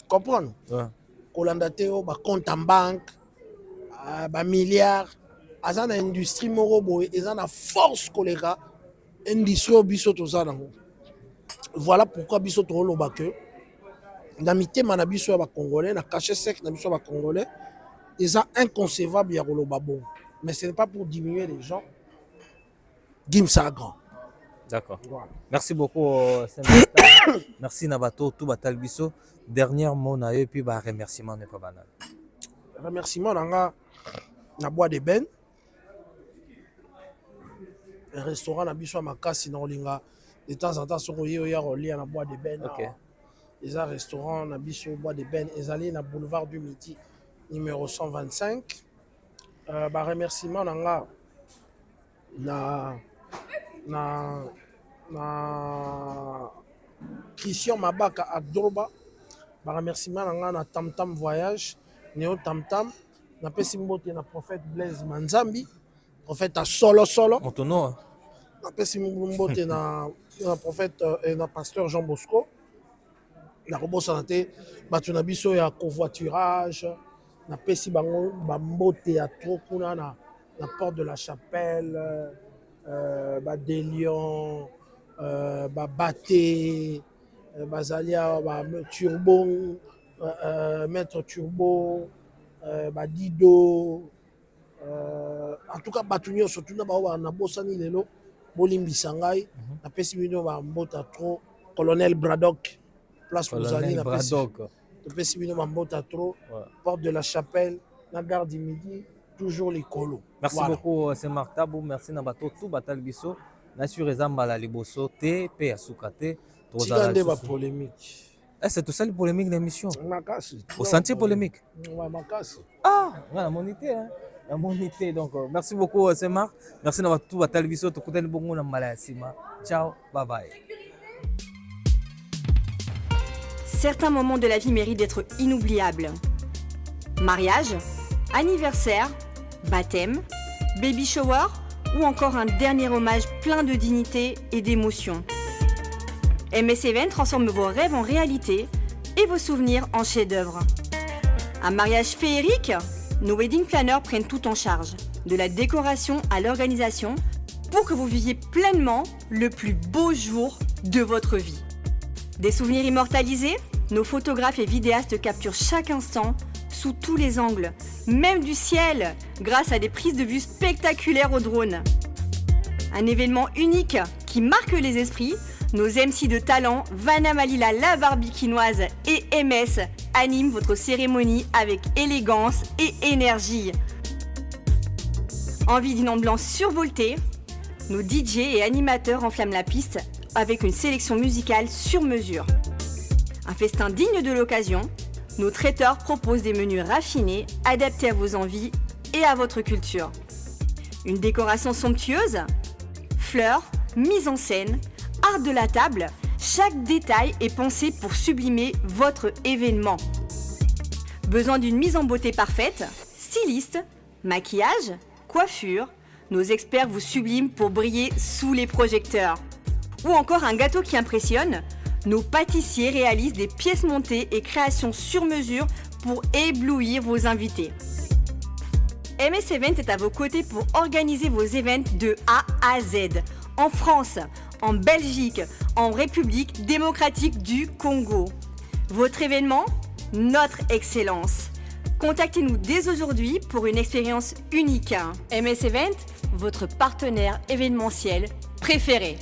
Comprendre? Ouais. Kolanda te o ba compte en banque, ba milliards. Aza na industrie moko boye, eza na force koleka industrie biso toza nango. Voilà pourquoi biso to loba que na mitema na biso ya ba congolais na caché sec na biso ya ba congolais eza inconcevable ya koloba bon. Mais ce n'est pas pour diminuer les gens. Gims a grand. D'accord. Voilà. Merci beaucoup. Merci Nabato, tout batal biso. Dernier mot na et puis ba remerciement n'est pas banal. Remerciement nanga na bois de ben. Un restaurant na biso makasi na olinga de temps en temps soko ya rolia na bois de ben. OK. Les restaurants na biso bois de ben ezali na boulevard du Midi numéro 125. Ba remerciement nanga na Christian Mabaka à Droba. Ba remerciement nanga na Tam Tam Voyage, Néo Tam Tam, na pesi mbote na prophète Blaise Manzambi, prophète à solo. Motono. Na pesi mbote na prophète et na pasteur Jean Bosco. Na kobosa te batu na biso ya covoiturage, na pesi bango ba mbote ya trop kuna na porte de la chapelle, Badelion, Baté, Bazalia, Turbo, Maître Turbo, Dido. En tout cas, Batunio, surtout na Bosani Lelo, Bolimbi Sangai, na Pessimino, Mbota trop, Colonel Braddock, place Rosalie, na Braddock. Pessimino, Mbota trop, Porte de la Chapelle, la gare du Midi, toujours les colos. Merci beaucoup, c'est Marc Tabou. Merci Nabato, tout Batal Bisso. Nassur Ezamba Liboso, T, P, Asukate, Tigande va polémique. C'est tout ça le polémique de l'émission. Makasi. Au sentier polémique. Ouais, Makasi. Ah, la monité, hein. La monité. Donc, merci beaucoup, c'est Marc. Merci d'avoir tout Batal Bisso, tout côté de Bongo, Sima. Ciao, bye bye. Certains moments de la vie méritent d'être inoubliables. Mariage, anniversaire, baptême, baby shower ou encore un dernier hommage plein de dignité et d'émotion. MS Event transforme vos rêves en réalité et vos souvenirs en chefs-d'œuvre. Un mariage féerique? Nos wedding planners prennent tout en charge, de la décoration à l'organisation, pour que vous viviez pleinement le plus beau jour de votre vie. Des souvenirs immortalisés? Nos photographes et vidéastes capturent chaque instant sous tous les angles, même du ciel, grâce à des prises de vue spectaculaires au drone. Un événement unique qui marque les esprits, nos MC de talent, Vanna Malila la barbikinoise et MS animent votre cérémonie avec élégance et énergie. Envie d'une ambiance survoltée? Nos DJ et animateurs enflamment la piste avec une sélection musicale sur mesure. Un festin digne de l'occasion, nos traiteurs proposent des menus raffinés, adaptés à vos envies et à votre culture. Une décoration somptueuse? Fleurs, mise en scène, art de la table, chaque détail est pensé pour sublimer votre événement. Besoin d'une mise en beauté parfaite? Styliste, maquillage, coiffure, nos experts vous subliment pour briller sous les projecteurs. Ou encore un gâteau qui impressionne? Nos pâtissiers réalisent des pièces montées et créations sur mesure pour éblouir vos invités. MS Event est à vos côtés pour organiser vos événements de A à Z, en France, en Belgique, en République démocratique du Congo. Votre événement? Notre excellence. Contactez-nous dès aujourd'hui pour une expérience unique. MS Event, votre partenaire événementiel préféré.